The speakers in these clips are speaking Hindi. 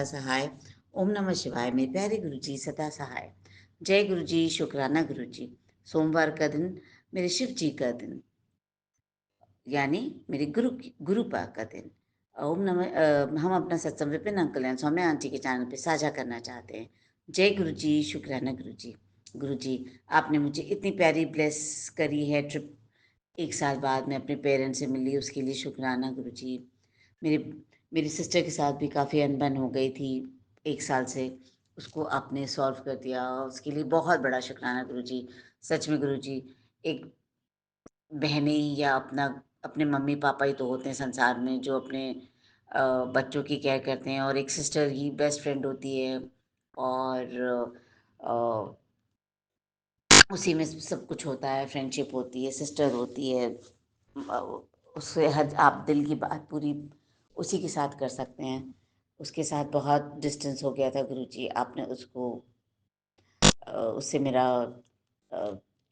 सदा सहाय। ओम नमः शिवाय। मेरे प्यारे गुरु जी सदा सहाय। जय गुरु जी, शुक्राना गुरु जी। सोमवार का दिन मेरे शिव जी का दिन, यानी मेरे गुरु का दिन। ओम नमः हम अपना सत्संग Vipin uncle and Saumya aunty के चैनल पे साझा करना चाहते हैं। जय गुरु जी, शुक्राना गुरु जी। गुरु जी, आपने मुझे इतनी प्यारी ब्लेस करी है ट्रिप। 1 साल बाद मैं अपने पेरेंट्स से मिली, उसके लिए शुक्राना गुरु जी। मेरे मेरी सिस्टर के साथ भी काफ़ी अनबन हो गई थी 1 साल से, उसको आपने सॉल्व कर दिया, उसके लिए बहुत बड़ा शुक्राना गुरु जी। सच में गुरु जी, एक बहनें या अपने मम्मी-पापा ही तो होते हैं संसार में जो अपने बच्चों की केयर करते हैं, और एक सिस्टर ही बेस्ट फ्रेंड होती है, और अ, उसी में सब कुछ होता है, फ्रेंडशिप होती है, सिस्टर होती है। अ, उससे हद आप दिल की बात पूरी उसी के साथ कर सकते हैं। उसके साथ बहुत डिस्टेंस हो गया था गुरुजी, आपने उसको उससे मेरा अ,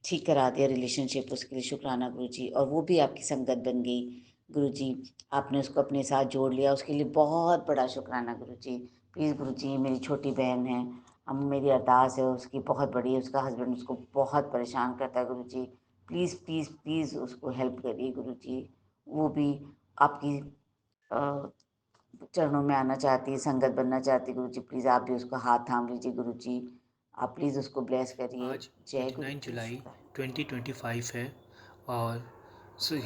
ठीक करा दिया रिलेशनशिप, उसके लिए शुक्राना गुरुजी। और वो भी आपकी संगत बन गई गुरुजी, आपने उसको अपने साथ जोड़ लिया, उसके लिए बहुत बड़ा शुक्राना गुरुजी। प्लीज़ गुरुजी, मेरी छोटी बहन है, हम मेरी अरदास है उसकी बहुत बड़ी है, उसका हस्बैंड उसको बहुत परेशान करता है गुरुजी। प्लीज़ प्लीज़ प्लीज़ उसको हेल्प करिए गुरुजी। वो भी आपकी अ, चरणों में आना चाहती है, संगत बनना चाहती है गुरुजी। प्लीज़ आप भी उसका हाथ थाम लीजिए गुरुजी। आप प्लीज़ उसको ब्लेस करिए। आज जय गुरु 29 जी, जुलाई शुक्र। 2025 है और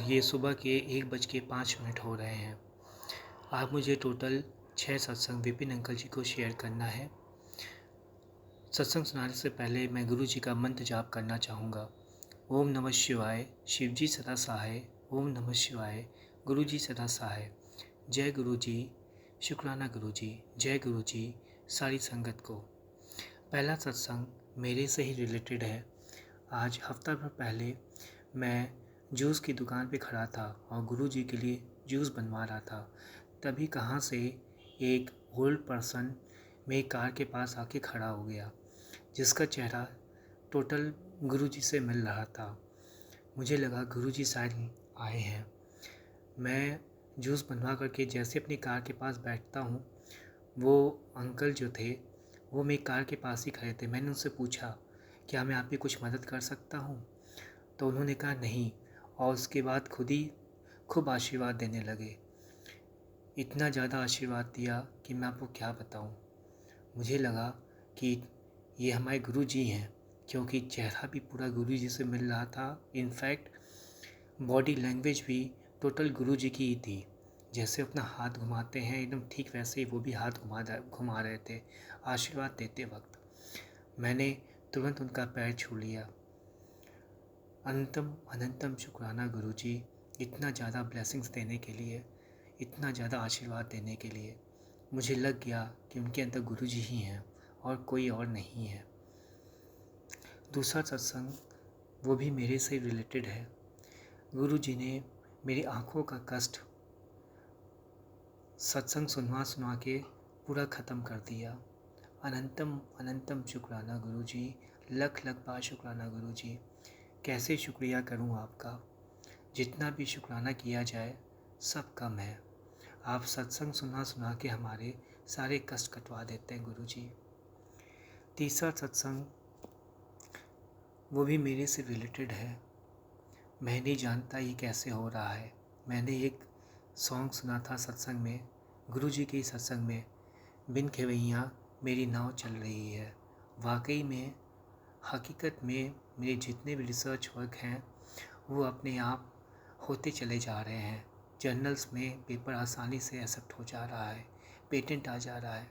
ये सुबह के 1:05 हो रहे हैं। आज मुझे टोटल 6 सत्संग विपिन अंकल जी को शेयर करना है। सत्संग सुनाने से पहले मैं गुरु जी का मंत्र जाप करना चाहूँगा। ओम नमः शिवाय, शिव जी सदा सहाय। ओम नमः शिवाय, गुरु जी सदा सहाय। जय गुरु जी, शुक्राना गुरु जी। जय गुरु जी सारी संगत को। पहला सत्संग मेरे से ही रिलेटेड है। आज हफ्ता भर पहले मैं जूस की दुकान पे खड़ा था और गुरुजी के लिए जूस बनवा रहा था। तभी कहाँ से एक ओल्ड पर्सन मेरी कार के पास आके खड़ा हो गया, जिसका चेहरा टोटल गुरुजी से मिल रहा था। मुझे लगा गुरुजी शायद आए हैं। मैं जूस बनवा करके जैसे अपनी कार के पास बैठता हूँ, वो अंकल जो थे वो मेरी कार के पास ही खड़े थे। मैंने उनसे पूछा, क्या मैं आपकी कुछ मदद कर सकता हूँ? तो उन्होंने कहा नहीं, और उसके बाद खुद ही खूब आशीर्वाद देने लगे। इतना ज़्यादा आशीर्वाद दिया कि मैं आपको क्या बताऊँ। मुझे लगा कि ये हमारे गुरु जी हैं, क्योंकि चेहरा भी पूरा गुरु जी से मिल रहा था। इनफैक्ट बॉडी लैंग्वेज भी टोटल गुरु जी की ही थी। जैसे अपना हाथ घुमाते हैं एकदम ठीक वैसे ही वो भी हाथ घुमा रहे थे आशीर्वाद देते वक्त। मैंने तुरंत उनका पैर छू लिया। अनंतम अनंतम शुक्राना गुरु जी, इतना ज़्यादा ब्लेसिंग्स देने के लिए, इतना ज़्यादा आशीर्वाद देने के लिए। मुझे लग गया कि उनके अंदर गुरु जी ही हैं और कोई और नहीं है। दूसरा सत्संग वो भी मेरे से रिलेटेड है। गुरु जी ने मेरी आँखों का कष्ट सत्संग सुनवा सुना के पूरा ख़त्म कर दिया। अनंतम अनंतम शुक्राना गुरु जी, लख लख बार शुक्राना गुरु जी। कैसे शुक्रिया करूं आपका, जितना भी शुक्राना किया जाए सब कम है। आप सत्संग सुना सुना के हमारे सारे कष्ट कटवा देते हैं गुरु जी। तीसरा सत्संग वो भी मेरे से रिलेटेड है। मैं नहीं जानता ये कैसे हो रहा है। मैंने एक सॉन्ग सुना था सत्संग में, गुरु जी के सत्संग में, बिन खेवैया मेरी नाव चल रही है। वाकई में हकीकत में मेरे जितने भी रिसर्च वर्क हैं वो अपने आप होते चले जा रहे हैं। जर्नल्स में पेपर आसानी से एक्सेप्ट हो जा रहा है, पेटेंट आ जा रहा है।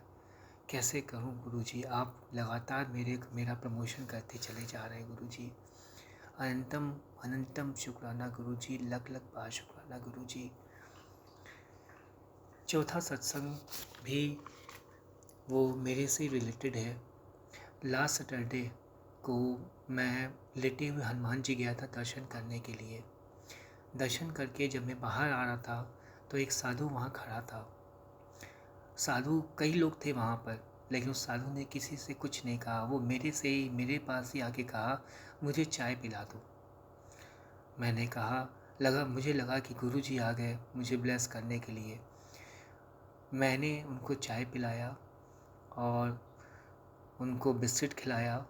कैसे करूं गुरुजी, आप लगातार मेरा प्रमोशन करते चले जा रहे हैं गुरुजी। अनंतम अनंतम शुक्राना गुरुजी, लख लख बार शुक्राना गुरुजी। चौथा सत्संग भी वो मेरे से रिलेटेड है। लास्ट सैटरडे को मैं लेटे हुए हनुमान जी गया था दर्शन करने के लिए। दर्शन करके जब मैं बाहर आ रहा था तो एक साधु वहाँ खड़ा था। साधु कई लोग थे वहाँ पर, लेकिन उस साधु ने किसी से कुछ नहीं कहा। वो मेरे पास ही आके कहा, मुझे चाय पिला दो। मैंने कहा, मुझे लगा कि गुरुजी आ गए मुझे ब्लेस करने के लिए। मैंने उनको चाय पिलाया और उनको बिस्किट खिलाया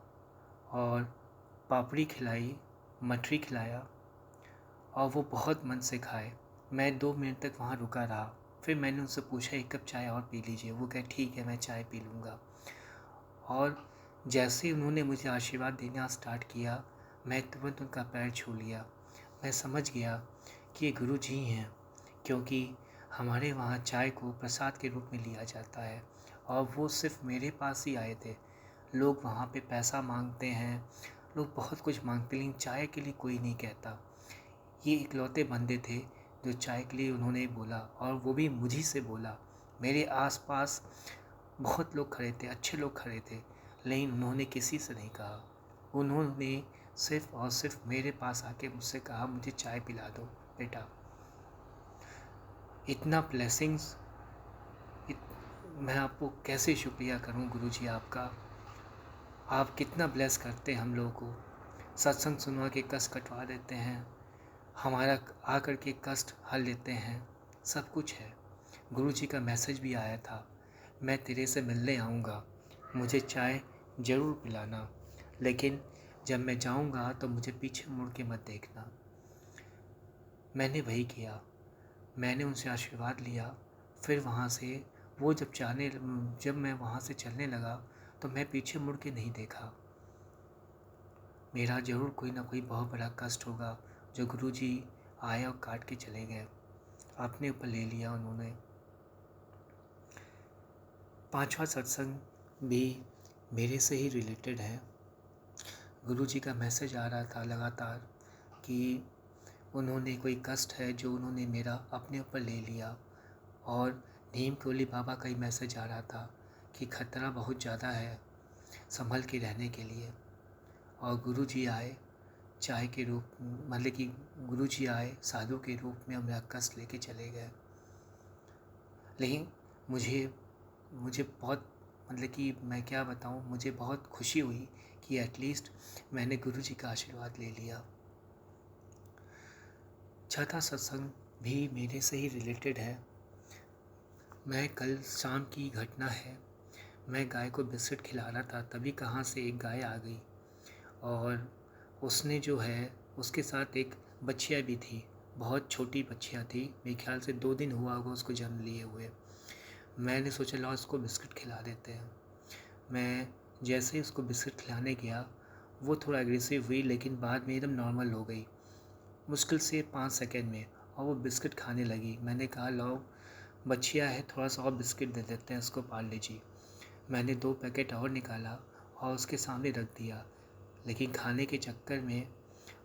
और पापड़ी खिलाई, मठरी खिलाया और वो बहुत मन से खाए। मैं 2 मिनट तक वहाँ रुका रहा। फिर मैंने उनसे पूछा, 1 कप चाय और पी लीजिए। वो कहे ठीक है, मैं चाय पी लूँगा। और जैसे ही उन्होंने मुझे आशीर्वाद देना स्टार्ट किया, मैं तुरंत उनका पैर छू लिया। मैं समझ गया कि ये गुरु जी हैं, क्योंकि हमारे वहाँ चाय को प्रसाद के रूप में लिया जाता है और वो सिर्फ मेरे पास ही आए थे। लोग वहाँ पे पैसा मांगते हैं, लोग बहुत कुछ मांगते, लेकिन चाय के लिए कोई नहीं कहता। ये इकलौते बंदे थे जो चाय के लिए उन्होंने बोला, और वो भी मुझी से बोला। मेरे आसपास बहुत लोग खड़े थे, अच्छे लोग खड़े थे, लेकिन उन्होंने किसी से नहीं कहा। उन्होंने सिर्फ और सिर्फ मेरे पास आके मुझसे कहा, मुझे चाय पिला दो बेटा। इतना ब्लेसिंग्स, मैं आपको कैसे शुक्रिया करूं गुरु जी आपका। आप कितना ब्लेस करते हैं हम लोगों को। सत्संग सुनवा के कष्ट कटवा देते हैं, हमारा आकर के कष्ट हल लेते हैं, सब कुछ है। गुरु जी का मैसेज भी आया था, मैं तेरे से मिलने आऊँगा, मुझे चाय ज़रूर पिलाना, लेकिन जब मैं जाऊँगा तो मुझे पीछे मुड़ के मत देखना। मैंने वही किया, मैंने उनसे आशीर्वाद लिया। फिर वहाँ से वो जब मैं वहाँ से चलने लगा तो मैं पीछे मुड़ के नहीं देखा। मेरा ज़रूर कोई ना कोई बहुत बड़ा कष्ट होगा जो गुरु जी आए और काट के चले गए, अपने ऊपर ले लिया उन्होंने। 5वां सत्संग भी मेरे से ही रिलेटेड है। गुरु जी का मैसेज आ रहा था लगातार कि उन्होंने कोई कष्ट है जो उन्होंने मेरा अपने ऊपर ले लिया, और नीम कोली बाबा का ही मैसेज आ रहा था कि खतरा बहुत ज़्यादा है, संभल के रहने के लिए। और गुरु जी आए चाय के रूप, मतलब कि गुरु जी आए साधु के रूप में और मेरा कष्ट लेके चले गए। लेकिन मुझे बहुत, मतलब कि मैं क्या बताऊँ, मुझे बहुत खुशी हुई कि एटलीस्ट मैंने गुरु जी का आशीर्वाद ले लिया। 6था सत्संग भी मेरे से ही रिलेटेड है। मैं कल शाम की घटना है, मैं गाय को बिस्किट खिला रहा था, तभी कहाँ से एक गाय आ गई और उसने जो है उसके साथ एक बच्चिया भी थी, बहुत छोटी बच्चियाँ थी, मेरे ख्याल से 2 दिन हुआ होगा उसको जन्म लिए हुए। मैंने सोचा लाओ उसको बिस्किट खिला देते हैं। मैं जैसे ही उसको बिस्किट खिलाने गया, वो थोड़ा एग्रेसिव हुई, लेकिन बाद में एकदम नॉर्मल हो गई, मुश्किल से 5 सेकंड में, और वो बिस्किट खाने लगी। मैंने कहा लाओ बच्चिया है, थोड़ा सा और बिस्किट दे देते हैं, उसको पाल लीजिए। मैंने 2 पैकेट और निकाला और उसके सामने रख दिया, लेकिन खाने के चक्कर में,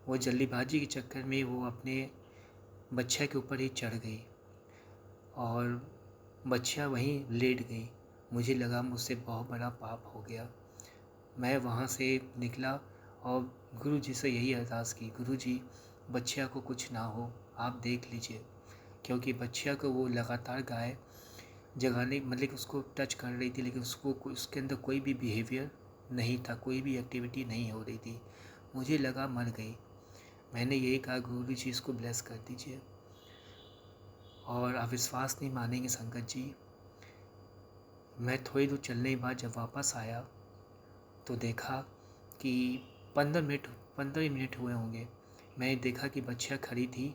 वो जल्दीबाजी के चक्कर में वो अपने बच्चिया के ऊपर ही चढ़ गई और बच्चिया वहीं लेट गई। मुझे लगा मुझसे बहुत बड़ा पाप हो गया। मैं वहाँ से निकला और गुरु जी से यही अरदास की, गुरु जी बच्चिया को कुछ ना हो, आप देख लीजिए। क्योंकि बच्चिया को वो लगातार गाय जगाने, मतलब कि उसको टच कर रही थी, लेकिन उसके अंदर कोई भी बिहेवियर नहीं था, कोई भी एक्टिविटी नहीं हो रही थी। मुझे लगा मर गई। मैंने यही कहा, गुरु जी इसको ब्लेस कर दीजिए। और आप विश्वास नहीं मानेंगे संगत जी, मैं थोड़ी दूर चलने के बाद जब वापस आया तो देखा कि 15 मिनट हुए होंगे। मैंने देखा कि बच्चियाँ खड़ी थी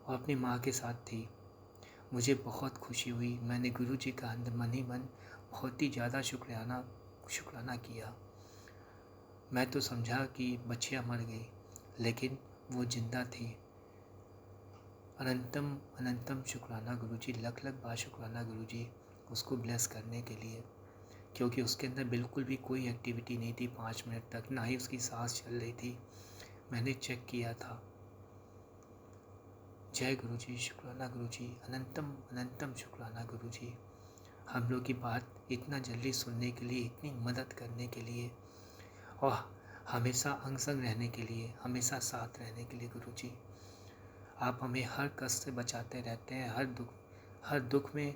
और अपनी माँ के साथ थी। मुझे बहुत खुशी हुई। मैंने गुरु जी का अंदर मन ही मन बहुत ही ज़्यादा शुक्राना किया। मैं तो समझा कि बच्चियाँ मर गई, लेकिन वो जिंदा थी। अनंतम अनंतम शुक्राना गुरु जी, लख लख बार शुक्राना गुरु जी उसको ब्लेस करने के लिए, क्योंकि उसके अंदर बिल्कुल भी कोई एक्टिविटी नहीं थी 5 मिनट तक, ना ही उसकी सांस चल रही थी। मैंने चेक किया था। जय गुरु जी, शुक्राना गुरु जी, अनंतम अनंतम शुक्राना गुरु जी, हम लोग की बात इतना जल्दी सुनने के लिए, इतनी मदद करने के लिए, और हमेशा अंग संग रहने के लिए, हमेशा साथ रहने के लिए। गुरु जी आप हमें हर कष्ट से बचाते रहते हैं, हर दुख में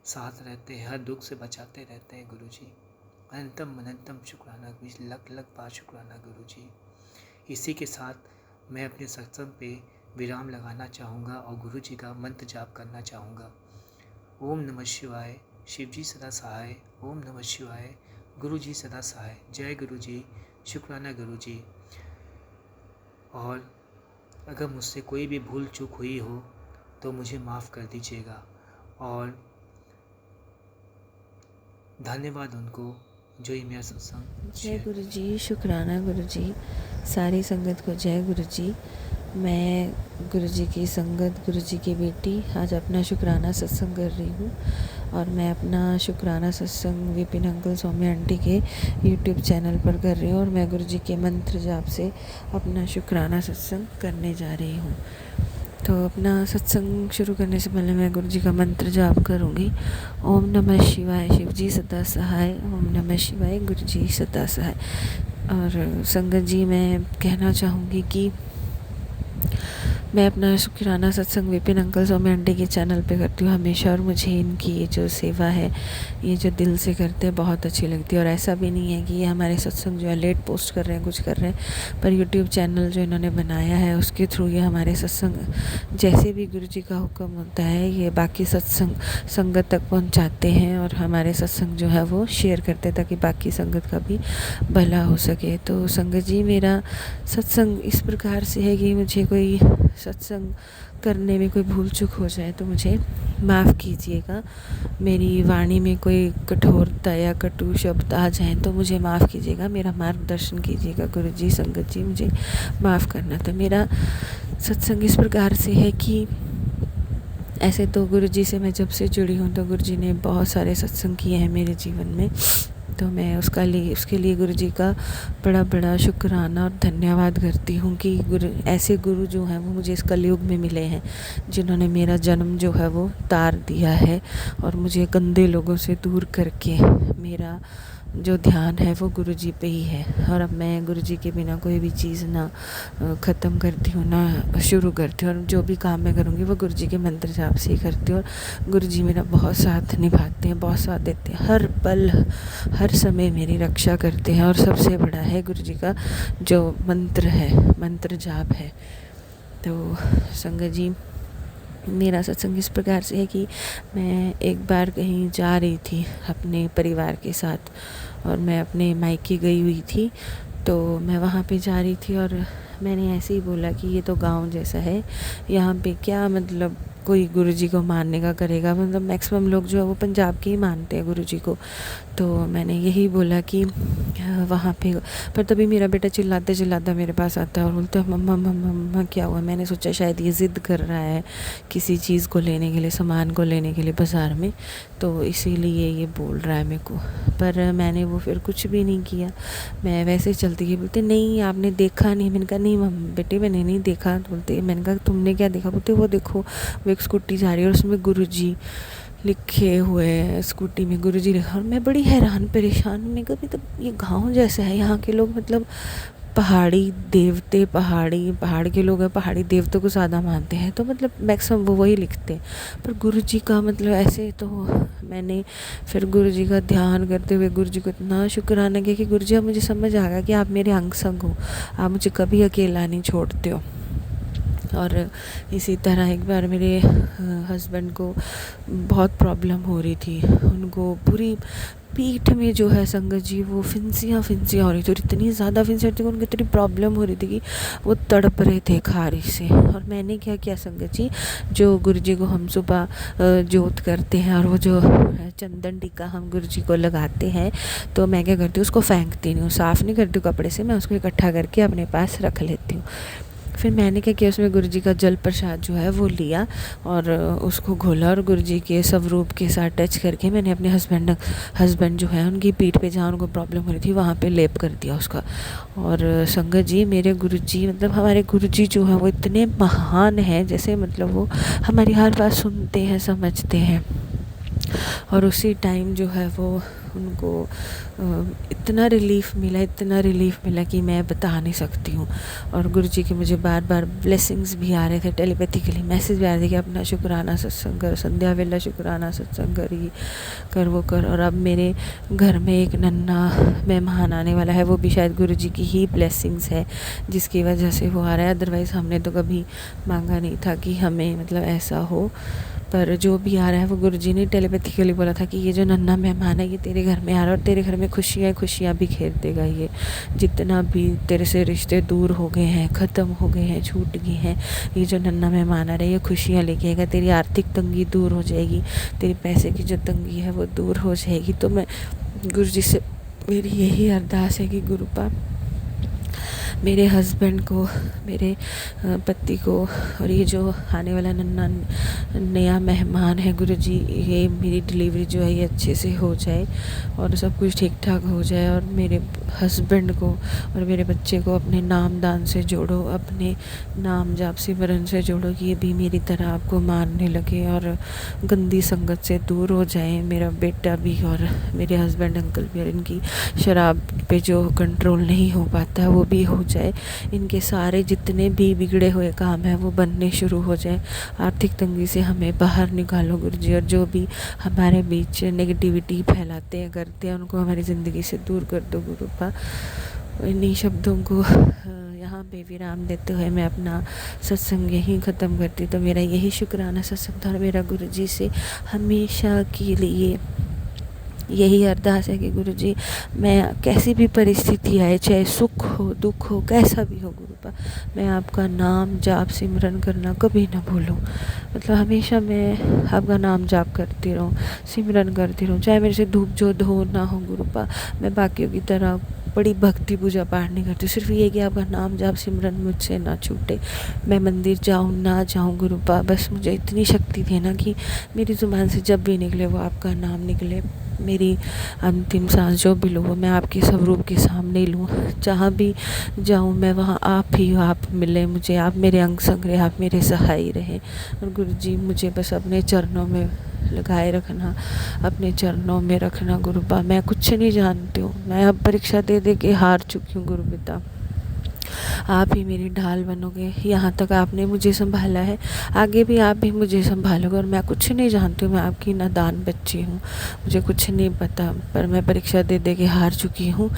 साथ रहते हैं, हर दुख से बचाते रहते हैं गुरु जी। अनंतम अनंतम शुक्राना गुरु जी, लख लख बार शुक्राना गुरु जी। इसी के साथ मैं अपने सत्संग पे विराम लगाना चाहूँगा और गुरु जी का मंत्र जाप करना चाहूँगा। ओम नमः शिवाय, शिव जी सदा सहाय। ओम नमः शिवाय। गुरु जी सदा सहाय। जय गुरु जी। शुक्राना गुरु जी। और अगर मुझसे कोई भी भूल चूक हुई हो तो मुझे माफ़ कर दीजिएगा। और धन्यवाद उनको जो ये मेरा सत्संग जय शेयर गुरु जी, शुक्राना गुरु जी। सारी संगत को जय गुरु जी। मैं गुरु जी की संगत, गुरु जी की बेटी आज अपना शुक्राना सत्संग कर रही हूँ। और मैं अपना शुक्राना सत्संग विपिन अंकल, सौम्या आंटी के यूट्यूब चैनल पर कर रही हूँ। और मैं गुरु जी के मंत्र जाप से अपना शुक्राना सत्संग करने जा रही हूँ। तो अपना सत्संग शुरू करने से पहले मैं गुरु जी का मंत्र जाप करूँगी। ओम नमः शिवाय, शिव जी सदा सहाय। ओम नमः शिवाय, गुरु जी सदा सहाय। और संगत जी, मैं कहना चाहूँगी कि मैं अपना शुक्राना सत्संग विपिन अंकल, सौम्या आंटी के चैनल पे करती हूँ हमेशा। और मुझे इनकी ये जो सेवा है, ये जो दिल से करते हैं, बहुत अच्छी लगती है। और ऐसा भी नहीं है कि ये हमारे सत्संग जो है लेट पोस्ट कर रहे हैं, कुछ कर रहे हैं, पर यूट्यूब चैनल जो इन्होंने बनाया है उसके थ्रू ये हमारे सत्संग जैसे भी गुरु जी का हुक्म होता है ये बाकी सत्संग संगत तक पहुँचाते हैं। और हमारे सत्संग जो है वो शेयर करते हैं ताकि बाकी संगत का भी भला हो सके। तो संगत जी, मेरा सत्संग इस प्रकार से है कि मुझे कोई सत्संग करने में कोई भूल चूक हो जाए तो मुझे माफ़ कीजिएगा। मेरी वाणी में कोई कठोरता या कटु शब्द आ जाए तो मुझे माफ़ कीजिएगा। मेरा मार्गदर्शन कीजिएगा गुरु जी, संगत जी, मुझे माफ़ करना। तो मेरा सत्संग इस प्रकार से है कि ऐसे तो गुरु जी से मैं जब से जुड़ी हूँ तो गुरु जी ने बहुत सारे सत्संग किए हैं मेरे जीवन में। तो मैं उसके लिए गुरु जी का बड़ा बड़ा शुक्राना और धन्यवाद करती हूँ कि ऐसे गुरु जो हैं वो मुझे इस कलयुग में मिले हैं, जिन्होंने मेरा जन्म जो है वो तार दिया है और मुझे गंदे लोगों से दूर करके मेरा जो ध्यान है वो गुरु जी पे ही है। और अब मैं गुरु जी के बिना कोई भी चीज़ ना ख़त्म करती हूँ ना शुरू करती हूँ। और जो भी काम मैं करूँगी वो गुरु जी के मंत्र जाप से ही करती हूँ। और गुरु जी मेरा बहुत साथ निभाते हैं, बहुत साथ देते हैं, हर पल हर समय मेरी रक्षा करते हैं। और सबसे बड़ा है गुरु जी का जो मंत्र है, मंत्र जाप है। तो संगत जी, मेरा सत्संग इस प्रकार से है कि मैं एक बार कहीं जा रही थी अपने परिवार के साथ और मैं अपने मायके गई हुई थी। तो मैं वहाँ पे जा रही थी और मैंने ऐसे ही बोला कि ये तो गांव जैसा है, यहाँ पे क्या मतलब कोई गुरु जी को मानने का करेगा। मतलब मैक्सिमम लोग जो है वो पंजाब के ही मानते हैं गुरु जी को। तो मैंने यही बोला कि वहाँ पे, पर तभी मेरा बेटा चिल्लाते चिल्लाता मेरे पास आता है और बोलता है मम्मा मम्मा मम्मा क्या हुआ। मैंने सोचा शायद ये ज़िद कर रहा है किसी चीज़ को लेने के लिए, सामान को लेने के लिए बाज़ार में, तो इसीलिए ये बोल रहा है मेरे को। पर मैंने वो फिर कुछ भी नहीं किया, मैं वैसे चलती गई। बोलते नहीं आपने देखा नहीं। मैंने कहा नहीं बेटे मैंने नहीं देखा। बोलते, मैंने कहा तुमने क्या देखा। बोलते वो देखो वो एक स्कूटी जा रही है और उसमें गुरुजी लिखे हुए हैं, स्कूटी में गुरुजी लिखा। और मैं बड़ी हैरान परेशान, मैं कहा मतलब ये गांव जैसा है, यहाँ के लोग मतलब पहाड़ी देवते, पहाड़ के लोग हैं, पहाड़ी देवतों को ज़्यादा मानते हैं, तो मतलब मैक्सिमम वो वही लिखते हैं। पर गुरुजी का मतलब ऐसे, तो मैंने फिर गुरुजी का ध्यान करते हुए गुरुजी को इतना शुक्राना किया कि गुरुजी अब मुझे समझ आ गया कि आप मेरे अंग संग हो, आप मुझे कभी अकेला नहीं छोड़ते हो। और इसी तरह एक बार मेरे हस्बैंड को बहुत प्रॉब्लम हो रही थी, उनको पूरी पीठ में जो है संगत जी वो फिंसियाँ हो रही थी। और इतनी ज़्यादा फिंसियाँ थी, उनको इतनी प्रॉब्लम हो रही थी कि वो तड़प रहे थे खारिश से। और मैंने क्या किया संगत जी, जो गुरु जी को हम सुबह जोत करते हैं और वो जो चंदन टीका हम गुरु जी को लगाते हैं, तो मैं क्या करती हूँ उसको फेंकती नहीं हूँ, साफ़ नहीं करती हूँ कपड़े से, मैं उसको इकट्ठा करके अपने पास रख लेती हूँ। फिर मैंने क्या किया, उसमें गुरुजी का जल प्रसाद जो है वो लिया और उसको घोला और गुरुजी के स्वरूप के साथ टच करके मैंने अपने हस्बैंड जो है उनकी पीठ पे जहाँ उनको प्रॉब्लम हो रही थी वहाँ पे लेप कर दिया उसका। और संगत जी, मेरे गुरुजी मतलब हमारे गुरुजी जो है वो इतने महान हैं, जैसे मतलब वो हमारी हर बात सुनते हैं, समझते हैं। और उसी टाइम जो है वो उनको इतना रिलीफ़ मिला कि मैं बता नहीं सकती हूँ। और गुरुजी के मुझे बार बार ब्लेसिंग्स भी आ रहे थे, टेलीपैथिकली मैसेज भी आ रहे थे कि अपना शुक्राना सत्संग कर, संध्या वेला शुक्राना सत्संग कर, ये कर वो कर। और अब मेरे घर में एक नन्हा मेहमान आने वाला है, वो भी शायद गुरुजी की ही ब्लेसिंग्स है जिसकी वजह से वो आ रहा है। अदरवाइज़ हमने तो कभी मांगा नहीं था कि हमें मतलब ऐसा हो। पर जो भी आ रहा है वो गुरुजी ने टेलीपैथिकली बोला था कि ये जो नन्हा मेहमान है ये तेरे घर में आ रहा है और तेरे घर में खुशियाँ खुशियाँ भी खेल देगा। ये जितना भी तेरे से रिश्ते दूर हो गए हैं, ख़त्म हो गए हैं, छूट गए हैं, ये जो नन्हा मेहमान आ रहा है ये खुशियाँ लेके आएगा। तेरी आर्थिक तंगी दूर हो जाएगी, तेरी पैसे की जो तंगी है वो दूर हो जाएगी। तो मैं गुरुजी से मेरी यही अरदास है कि गुरुपा मेरे हस्बैंड को, मेरे पति को और ये जो आने वाला नन्हा नया मेहमान है गुरुजी, ये मेरी डिलीवरी जो है ये अच्छे से हो जाए और सब कुछ ठीक ठाक हो जाए और मेरे हस्बैंड को और मेरे बच्चे को अपने नाम दान से जोड़ो, अपने नाम जाप सिमरन से जोड़ो कि ये भी मेरी तरह आपको मानने लगे और गंदी संगत से दूर हो जाए। मेरा बेटा भी और मेरे हस्बैंड अंकल भी, और इनकी शराब पे जो कंट्रोल नहीं हो पाता वो भी हो जाए। इनके सारे जितने भी बिगड़े हुए काम हैं वो बनने शुरू हो जाए। आर्थिक तंगी से हमें बाहर निकालो गुरुजी, और जो भी हमारे बीच नेगेटिविटी फैलाते हैं करते हैं उनको हमारी ज़िंदगी से दूर कर दो गुरुपा। इन्हीं शब्दों को यहाँ पे विराम देते हुए मैं अपना सत्संग यहीं ख़त्म करती। तो मेरा यही शुक्राना सत्संग था, मेरा गुरुजी से हमेशा के लिए यही अरदास है कि गुरुजी मैं कैसी भी परिस्थिति आए, चाहे सुख हो दुख हो कैसा भी हो गुरुपा, मैं आपका नाम जाप सिमरन करना कभी ना भूलूं। मतलब हमेशा मैं आपका नाम जाप करती रहूं, सिमरन करती रहूं, चाहे मेरे से धूप जो धो ना हो गुरुपा। मैं बाकियों की तरह बड़ी भक्ति पूजा पाठ नहीं करती, सिर्फ ये कि आपका नाम जाप सिमरन मुझसे ना छूटे। मैं मंदिर जाऊँ ना जाऊँ गुरुपा, बस मुझे इतनी शक्ति देना कि मेरी ज़ुबान से जब भी निकले वो आपका नाम निकले। मेरी अंतिम सांस जो भी लूँ वो मैं आपके स्वरूप के सामने लूँ। जहाँ भी जाऊँ मैं वहाँ आप ही हो, आप मिले मुझे, आप मेरे अंग संग रहे, आप मेरे सहाय रहें। और गुरुजी मुझे बस अपने चरणों में लगाए रखना, अपने चरणों में रखना गुरुपा। मैं कुछ नहीं जानती हूँ, मैं अब परीक्षा दे दे के हार चुकी हूँ गुरु पिता। आप ही मेरी ढाल बनोगे। यहाँ तक आपने मुझे संभाला है, आगे भी आप ही मुझे संभालोगे। और मैं कुछ नहीं जानती हूँ, मैं आपकी नादान बच्ची हूँ, मुझे कुछ नहीं पता, पर मैं परीक्षा दे दे के हार चुकी हूँ।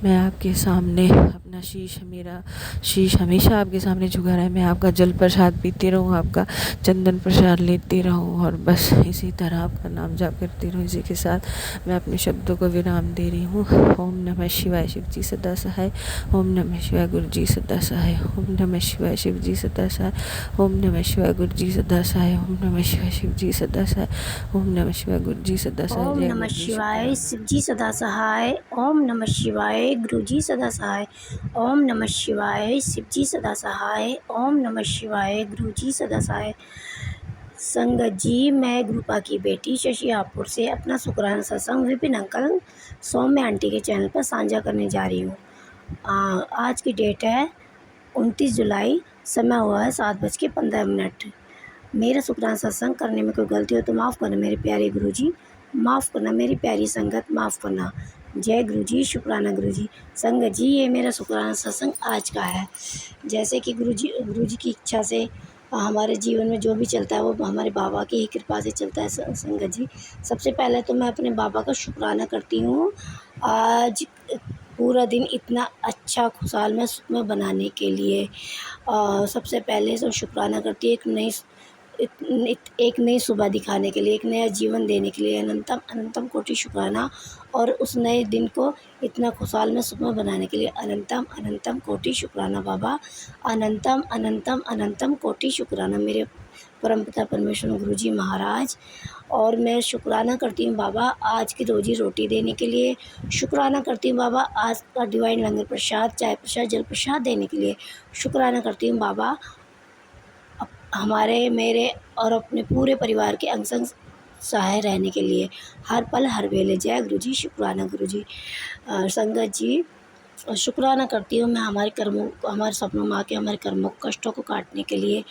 मैं आपके सामने अपना शीश, मेरा शीश हमेशा आपके सामने झुका रहा है। मैं आपका जल प्रसाद पीती रहूँ, आपका चंदन प्रसाद लेती रहूँ और बस इसी तरह आपका नाम जाप करती रहूँ। इसी के साथ मैं अपने शब्दों को विराम दे रही हूँ। ओम नमः शिवाय, शिव जी सदा सहाय। ओम नमः शिवाय, गुरु जी सदा सहाय। ओम नमः शिवाय, शिव जी सदा सहाय। ओम नमः शिवाय, गुरु जी सदा सहाय। ओम नमः शिवाय, शिव जी सदा सहाय। ओम नमः शिवाय, गुरु जी सदा सहाय। ओम नमः शिवाय, शिव जी सदा सहाय। ओम नमः शिवाय, गुरु जी सदा सहाय। ओम नमः शिवाय, शिव जी सदा सहाय। ओम नमः शिवाय, गुरु जी सदा सहाय। संगत जी, मैं गुरुपा की बेटी शशियापुर से अपना शुक्राना सत्संग विपिन अंकल सौम्य आंटी के चैनल पर साझा करने जा रही हूँ। आज की डेट है 29 जुलाई, समय हुआ है 7:15। मेरा शुक्राना सत्संग करने में कोई गलती हो तो माफ़ करना मेरे प्यारे गुरुजी, माफ़ करना मेरी प्यारी संगत, माफ़ करना। जय गुरुजी, शुक्राना गुरुजी। संगत जी, ये मेरा शुक्राना सत्संग आज का है। जैसे कि गुरुजी की इच्छा से हमारे जीवन में जो भी चलता है वो हमारे बाबा की ही कृपा से चलता है। संगत जी, सबसे पहले तो मैं अपने बाबा का शुक्राना करती हूँ आज पूरा दिन इतना अच्छा खुशहाल में सुखमय बनाने के लिए। सबसे पहले तो शुक्राना करती है एक नई सुबह दिखाने के लिए, एक नया जीवन देने के लिए। अनंतम अनंतम कोटि शुक्राना। और उस नए दिन को इतना खुशहाल में सुखमय बनाने के लिए अनंतम अनंतम कोटि शुक्राना बाबा। अनंतम अनंतम अनंतम कोटि शुक्राना मेरे परमपिता परमेश्वर गुरुजी महाराज। और मैं शुक्राना करती हूँ बाबा आज की रोजी रोटी देने के लिए। शुक्राना करती हूँ बाबा आज का डिवाइन लंगर प्रसाद, चाय प्रसाद, जल प्रसाद देने के लिए। शुक्राना करती हूँ बाबा हमारे, मेरे और अपने पूरे परिवार के अंग संग सहाय रहने के लिए हर पल हर वेले। जय गुरुजी, शुक्राना गुरुजी। संगत जी, शुक्राना करती हूँ मैं हमारे कर्मों को, हमारे सपनों में आके हमारे कर्मों कष्टों को काटने के लिए।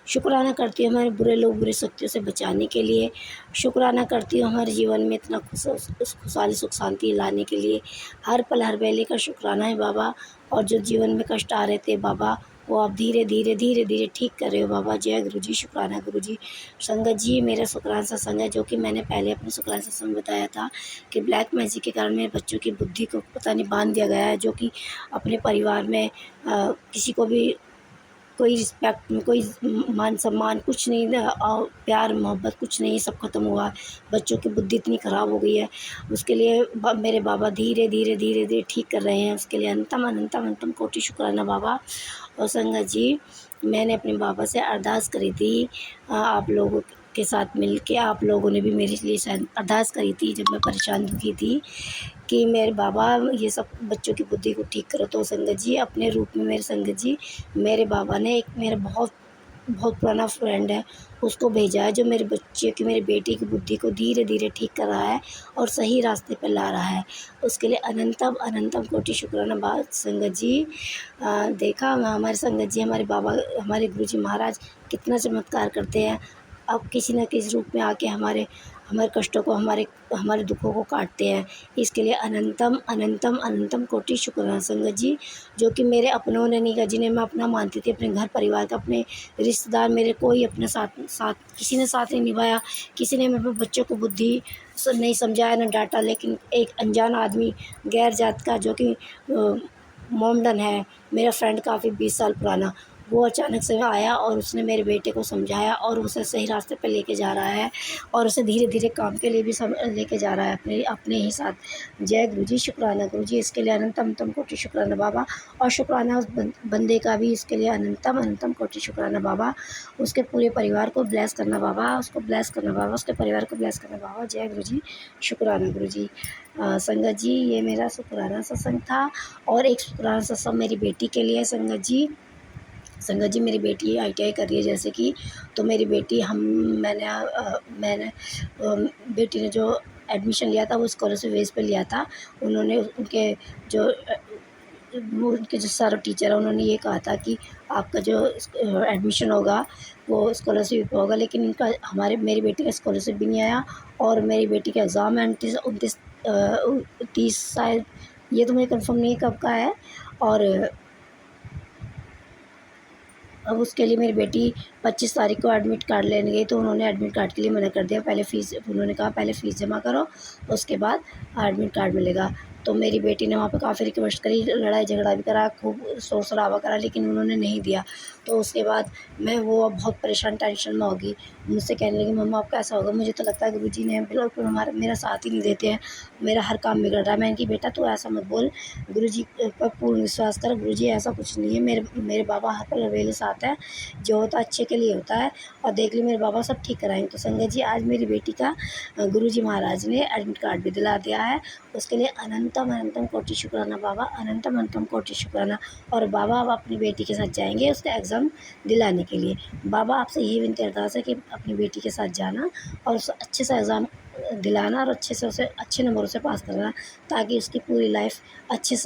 शुक्राना करती हूँ हमारे बुरे लोग बुरी शक्तियों से बचाने के लिए। शुक्राना करती हूँ हमारे जीवन में इतना खुशहाली सुख शांति लाने के लिए। हर पल हर वेले का शुक्राना है बाबा। और जो जीवन में कष्ट आ रहे थे बाबा वो आप धीरे धीरे धीरे धीरे ठीक कर रहे हो बाबा। जय गुरुजी, शुक्राना गुरुजी। संगत जी, मेरा शुक्राना सत्संग है जो कि मैंने पहले अपने शुक्राना सत्संग में बताया था कि ब्लैक मैजिक के कारण मेरे बच्चों की बुद्धि को पता नहीं बांध दिया गया है, जो कि अपने परिवार में किसी को भी कोई रिस्पेक्ट, कोई मान सम्मान कुछ नहीं, प्यार मोहब्बत कुछ नहीं, सब ख़त्म हुआ है। बच्चों की बुद्धि इतनी ख़राब हो गई है, उसके लिए मेरे बाबा धीरे धीरे धीरे धीरे ठीक कर रहे हैं। उसके लिए अनंतम अनंतम अनंतम कोटि शुक्राना बाबा। और संगत जी, मैंने अपने बाबा से अरदास करी थी, आप लोगों के साथ मिल के आप लोगों ने भी मेरे लिए शायद अरदास करी थी जब मैं परेशान दुखी थी, कि मेरे बाबा ये सब बच्चों की बुद्धि को ठीक करो। तो संगत जी, अपने रूप में मेरे संगत जी, मेरे बाबा ने एक मेरा बहुत बहुत पुराना फ्रेंड है, उसको भेजा है, जो मेरे बच्चे की, मेरी बेटी की बुद्धि को धीरे धीरे ठीक कर रहा है और सही रास्ते पर ला रहा है। उसके लिए अनंतम अनंतम कोटि शुक्राना बात संगत जी। देखा हमारे संगत जी, हमारे बाबा, हमारे गुरु जी महाराज कितना चमत्कार करते हैं। अब किसी न किसी रूप में आके हमारे हमारे कष्टों को, हमारे हमारे दुखों को काटते हैं। इसके लिए अनंतम अनंतम अनंतम कोटि शुक्राना संगत जी। जो कि मेरे अपनों ने नहीं कहा, जिन्हें मैं अपना मानती थी, अपने घर परिवार का, अपने रिश्तेदार, मेरे कोई अपने साथ किसी ने साथ नहीं निभाया, किसी ने मेरे बच्चों को बुद्धि नहीं समझाया, न डांटा। लेकिन एक अनजान आदमी, गैर जात का, जो कि मोमडन है, मेरा फ्रेंड काफ़ी 20 साल पुराना, वो अचानक से आया और उसने मेरे बेटे को समझाया और उसे सही रास्ते पे लेके जा रहा है, और उसे धीरे धीरे काम के लिए भी लेके जा रहा है अपने अपने ही साथ। जय गुरु जी, शुक्राना गुरु जी, इसके लिए अनंतम तम कोटि शुक्राना बाबा। और शुक्राना उस बंदे का भी, इसके लिए अनंतम अनंतम कोटि शुक्राना बाबा। उसके पूरे परिवार को ब्लेस करना बाबा, उसको ब्लेस करना बाबा, उसके परिवार को ब्लेस करना बाबा। जय गुरु जी, शुक्राना गुरु जी। संगत जी, ये मेरा शुक्राना सत्संग था। और एक शुक्राना सत्संग मेरी बेटी के लिए संगत जी। संगत जी, मेरी बेटी ITI कर रही है जैसे कि, तो मेरी बेटी मैंने बेटी ने जो एडमिशन लिया था वो स्कॉलरशिप बेस पे लिया था। उन्होंने उनके जो सर टीचर है, उन्होंने ये कहा था कि आपका जो एडमिशन होगा वो स्कॉलरशिप पे होगा, लेकिन मेरी बेटी का स्कॉलरशिप भी नहीं आया। और मेरी बेटी का एग्ज़ाम है 29 शायद, ये तो मुझे कंफर्म नहीं है कब का है। और अब उसके लिए मेरी बेटी 25 तारीख को एडमिट कार्ड लेने गई, तो उन्होंने एडमिट कार्ड के लिए मना कर दिया। उन्होंने कहा पहले फ़ीस जमा करो, उसके बाद एडमिट कार्ड मिलेगा। तो मेरी बेटी ने वहाँ पे काफ़ी रिक्वेस्ट करी, लड़ाई झगड़ा भी करा, खूब शोर शराबा करा, लेकिन उन्होंने नहीं दिया। तो उसके बाद वो अब बहुत परेशान, टेंशन में होगी। मुझसे कहने लगी, मम्मा अब कैसा होगा? मुझे तो लगता है गुरुजी ने बिल्कुल मेरा साथ ही नहीं देते हैं, मेरा हर काम बिगड़ रहा है। मैंने कहा बेटा तू ऐसा मत बोल, गुरुजी पर पूर्ण विश्वास कर, गुरुजी ऐसा कुछ नहीं है, मेरे बाबा हर पल मेरे साथ है, जो होता है अच्छे के लिए होता है। और देख ली मेरे बाबा सब ठीक कराएंगे। तो संगत जी, आज मेरी बेटी का गुरुजी महाराज ने एडमिट कार्ड भी दिला दिया है। उसके लिए अनंतम अनंतम कोटि शुक्राना बाबा, अनंतम अनंतम कोटि शुक्राना। और बाबा अब अपनी बेटी के साथ जाएंगे उसका एग्ज़ाम दिलाने के लिए। बाबा आपसे यही विनती अरदास है कि अपनी बेटी के साथ जाना और उसे अच्छे से एग्ज़ाम दिलाना और अच्छे से उसे अच्छे नंबरों से पास करना, ताकि उसकी पूरी लाइफ अच्छे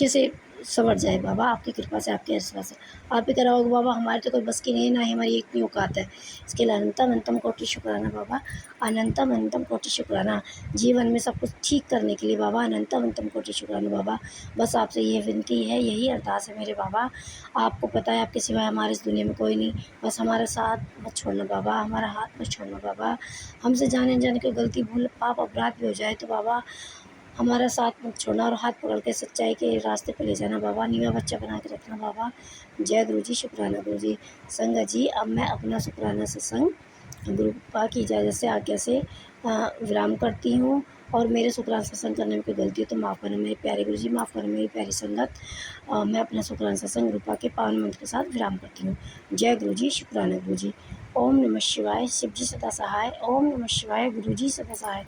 से संवर जाए। बाबा आपकी कृपा से, आपके आशीर्वाद से, आप ही कराओगे बाबा, हमारे तो कोई बस की नहीं है, ना ही हमारी इतनी औकात है। इसके लिए अनंतम अनंतम कोटि शुक्राना बाबा, अनंतम अनंतम कोटि शुक्राना। जीवन में सब कुछ ठीक करने के लिए बाबा अनंतम अनंतम कोटि शुक्राना बाबा। बस आपसे ये विनती है, यही अरदास है मेरे बाबा। आपको पता है आपके सिवाय हमारे इस दुनिया में कोई नहीं, बस हमारा साथ मत छोड़ना बाबा, हमारा हाथ मत छोड़ना बाबा। हमसे जाने अनजाने कोई गलती, भूल, पाप, अपराध भी हो जाए तो बाबा हमारा साथ मत छोड़ना और हाथ पकड़ के सच्चाई के रास्ते पे ले जाना बाबा, नीवा बच्चा बना के रखना बाबा। जय गुरु जी, शुक्राना गुरु जी। संगत जी, अब मैं अपना शुक्राना सत्संग गुरु कृपा की इजाज़त से, आज्ञा से विराम करती हूँ। और मेरे शुक्राना सत्संग करने में कोई गलती हो तो माफ़ करना मेरे प्यारे गुरु जी, माफ़ करना मेरी प्यारी संगत। मैं अपना शुक्राना सत्संग गुरुपा के पावन मंत्र के साथ विराम करती हूँ। जय गुरु जी, शुक्राना गुरु जी। ओम नमः शिवाय, शिव जी सदा सहाय। ओम नमः शिवाय, गुरु जी सदा सहाय।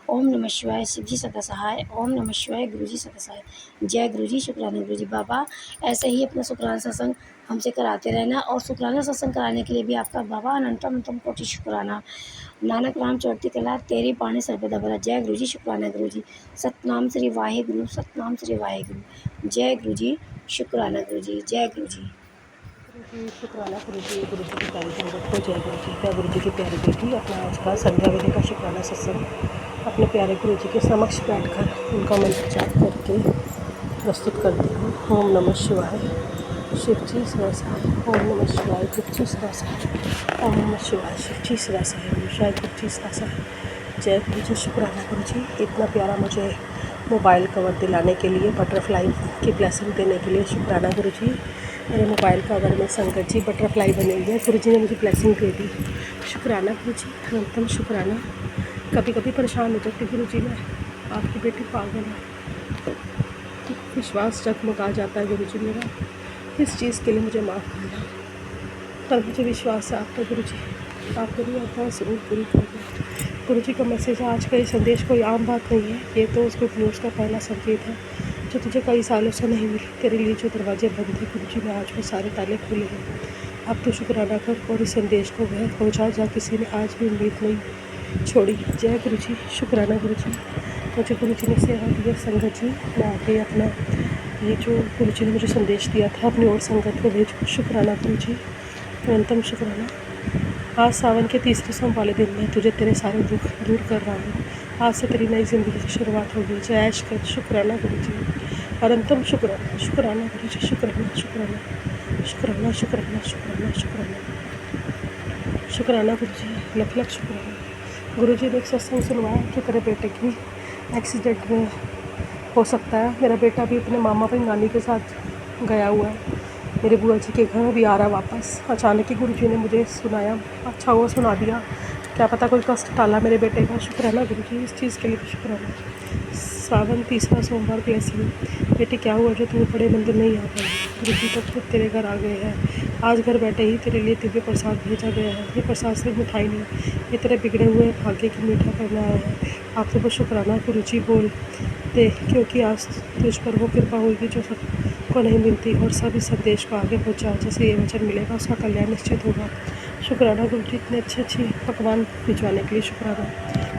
ओम नमः शिवाय, शिव जी सदा सहाय। ओम नमः शिवाय, गुरु जी सदा सहाय। जय गुरु जी, शुक्राना गुरु जी। बाबा ऐसे ही अपना शुक्राना सत्संग हमसे कराते रहना, और शुक्राना सत्संग कराने के लिए भी आपका बाबा अनंतम अनंतम कोटि शुक्राना। नानक नाम चढ़ती कला, तेरी पानी सर्वदा भला। जय गुरु जी, शुक्राना गुरु जी। सतनाम श्री वाहेगुरु, सतनाम श्री वाहेगुरु। जय गुरु जी, शुक्राना गुरु जी। जय गुरु जी। शुक्राना गुरु जी की प्यारी संगत को जय गुरु जी। मैं गुरु जी की प्यारी बेटी अपना आज का संध्या वेले का शुक्राना सत्संग अपने प्यारे गुरु जी के समक्ष बैठकर उनका मंत्र जाप करके प्रस्तुत करती हूँ। ओम नमः शिवाय, शिव जी सदा सहाय। ओम नमः शिवाय, गुरु जी सदा सहाय। ओम नमः शिवाय, शिव जी सदा सहाय, शायद गुरु जी सदा सहाय। जय गुरु जी, शुक्राना गुरु जी। इतना प्यारा मुझे मोबाइल कवर दिलाने के लिए, बटरफ्लाई की ब्लेसिंग देने के लिए शुक्राना गुरु जी। मेरे मोबाइल कवर में संगत जी बटरफ्लाई बनी हुई है। गुरु जी ने मुझे ब्लेसिंग दे दी, शुक्राना गुरु जी, अनंतम शुक्राना। कभी कभी परेशान हो जाती गुरु जी, मैं आपकी बेटी पागल है, विश्वास जगमगा जाता है गुरु जी मेरा। इस चीज़ के लिए मुझे माफ़ करना, पर मुझे विश्वास है आप पर गुरु जी, आप मेरी अरदास ज़रूर पूरी कर दें। गुरु जी का मैसेज आज का ये संदेश कोई आम बात नहीं है, ये तो उस गुड न्यूज़ का पहला संकेत है जो तुझे कई सालों से नहीं मिली। तेरे लिए जो दरवाजे बंद थे गुरु जी, में आज वो सारे ताले खुले हैं। अब तो शुक्राना कर और इस संदेश को वह पहुँचा जहाँ किसी ने आज भी उम्मीद नहीं छोड़ी। जय गुरु जी, शुक्राना गुरु जी। मुझे गुरु जी ने सेवा दी है संगत जी, मैं आगे अपना ये जो गुरु जी ने मुझे संदेश दिया था अपनी और संगत को भेजूँ। शुक्राना गुरु जी, अनंतम शुक्राना। आज सावन के तीसरे सोम वाले दिन मैं तुझे तेरे सारे दुख दूर कर रहा हूँ। आज से तेरी नई ज़िंदगी की शुरुआत होगी। जय ऐश कर, शुक्राना गुरु जी, अनंतम शुक्राना। शुक्राना गुरु जी, शुक्राना शुक्राना शुक्राना शुक्राना शुक्राना शुक्राना शुक्राना गुरु जी, लख लख शुक्राना। गुरु जी ने एक सत्संग सुनवाया कि तेरे बेटे की एक्सीडेंट में हो सकता है। मेरा बेटा भी अपने मामा अपनी नानी के साथ गया हुआ है, मेरे बुआ जी के घर अभी आ रहा वापस। अचानक ही गुरु जी ने मुझे सुनाया, अच्छा हुआ सुना दिया, क्या पता कोई कष्ट टाला मेरे बेटे का। शुक्राना गुरु जी, इस चीज़ के लिए भी शुक्राना। सावन तीसरा सोमवार ब्लेसिंग। बेटे क्या हुआ जो तू बड़े मंदिर नहीं आ पाई? गुरु जी तब खुद तेरे घर आ गए हैं। आज घर बैठे ही तेरे लिए दिव्य प्रसाद भेजा गया है। ये प्रसाद सिर्फ मिठाई नहीं, ये तेरे बिगड़े हुए भाग्य की मीठा करने आया है। आप तो शुक्राना गुरु जी बोल दे, क्योंकि आज तुझ पर वो कृपा होगी जो सबको नहीं मिलती, और सब इस संदेश को आगे पहुँचा। जैसे ये वचन मिलेगा उसका कल्याण निश्चित होगा। शुक्राना गुरु जी, इतने अच्छे अच्छे पकवान भिजवाने के लिए शुक्राना।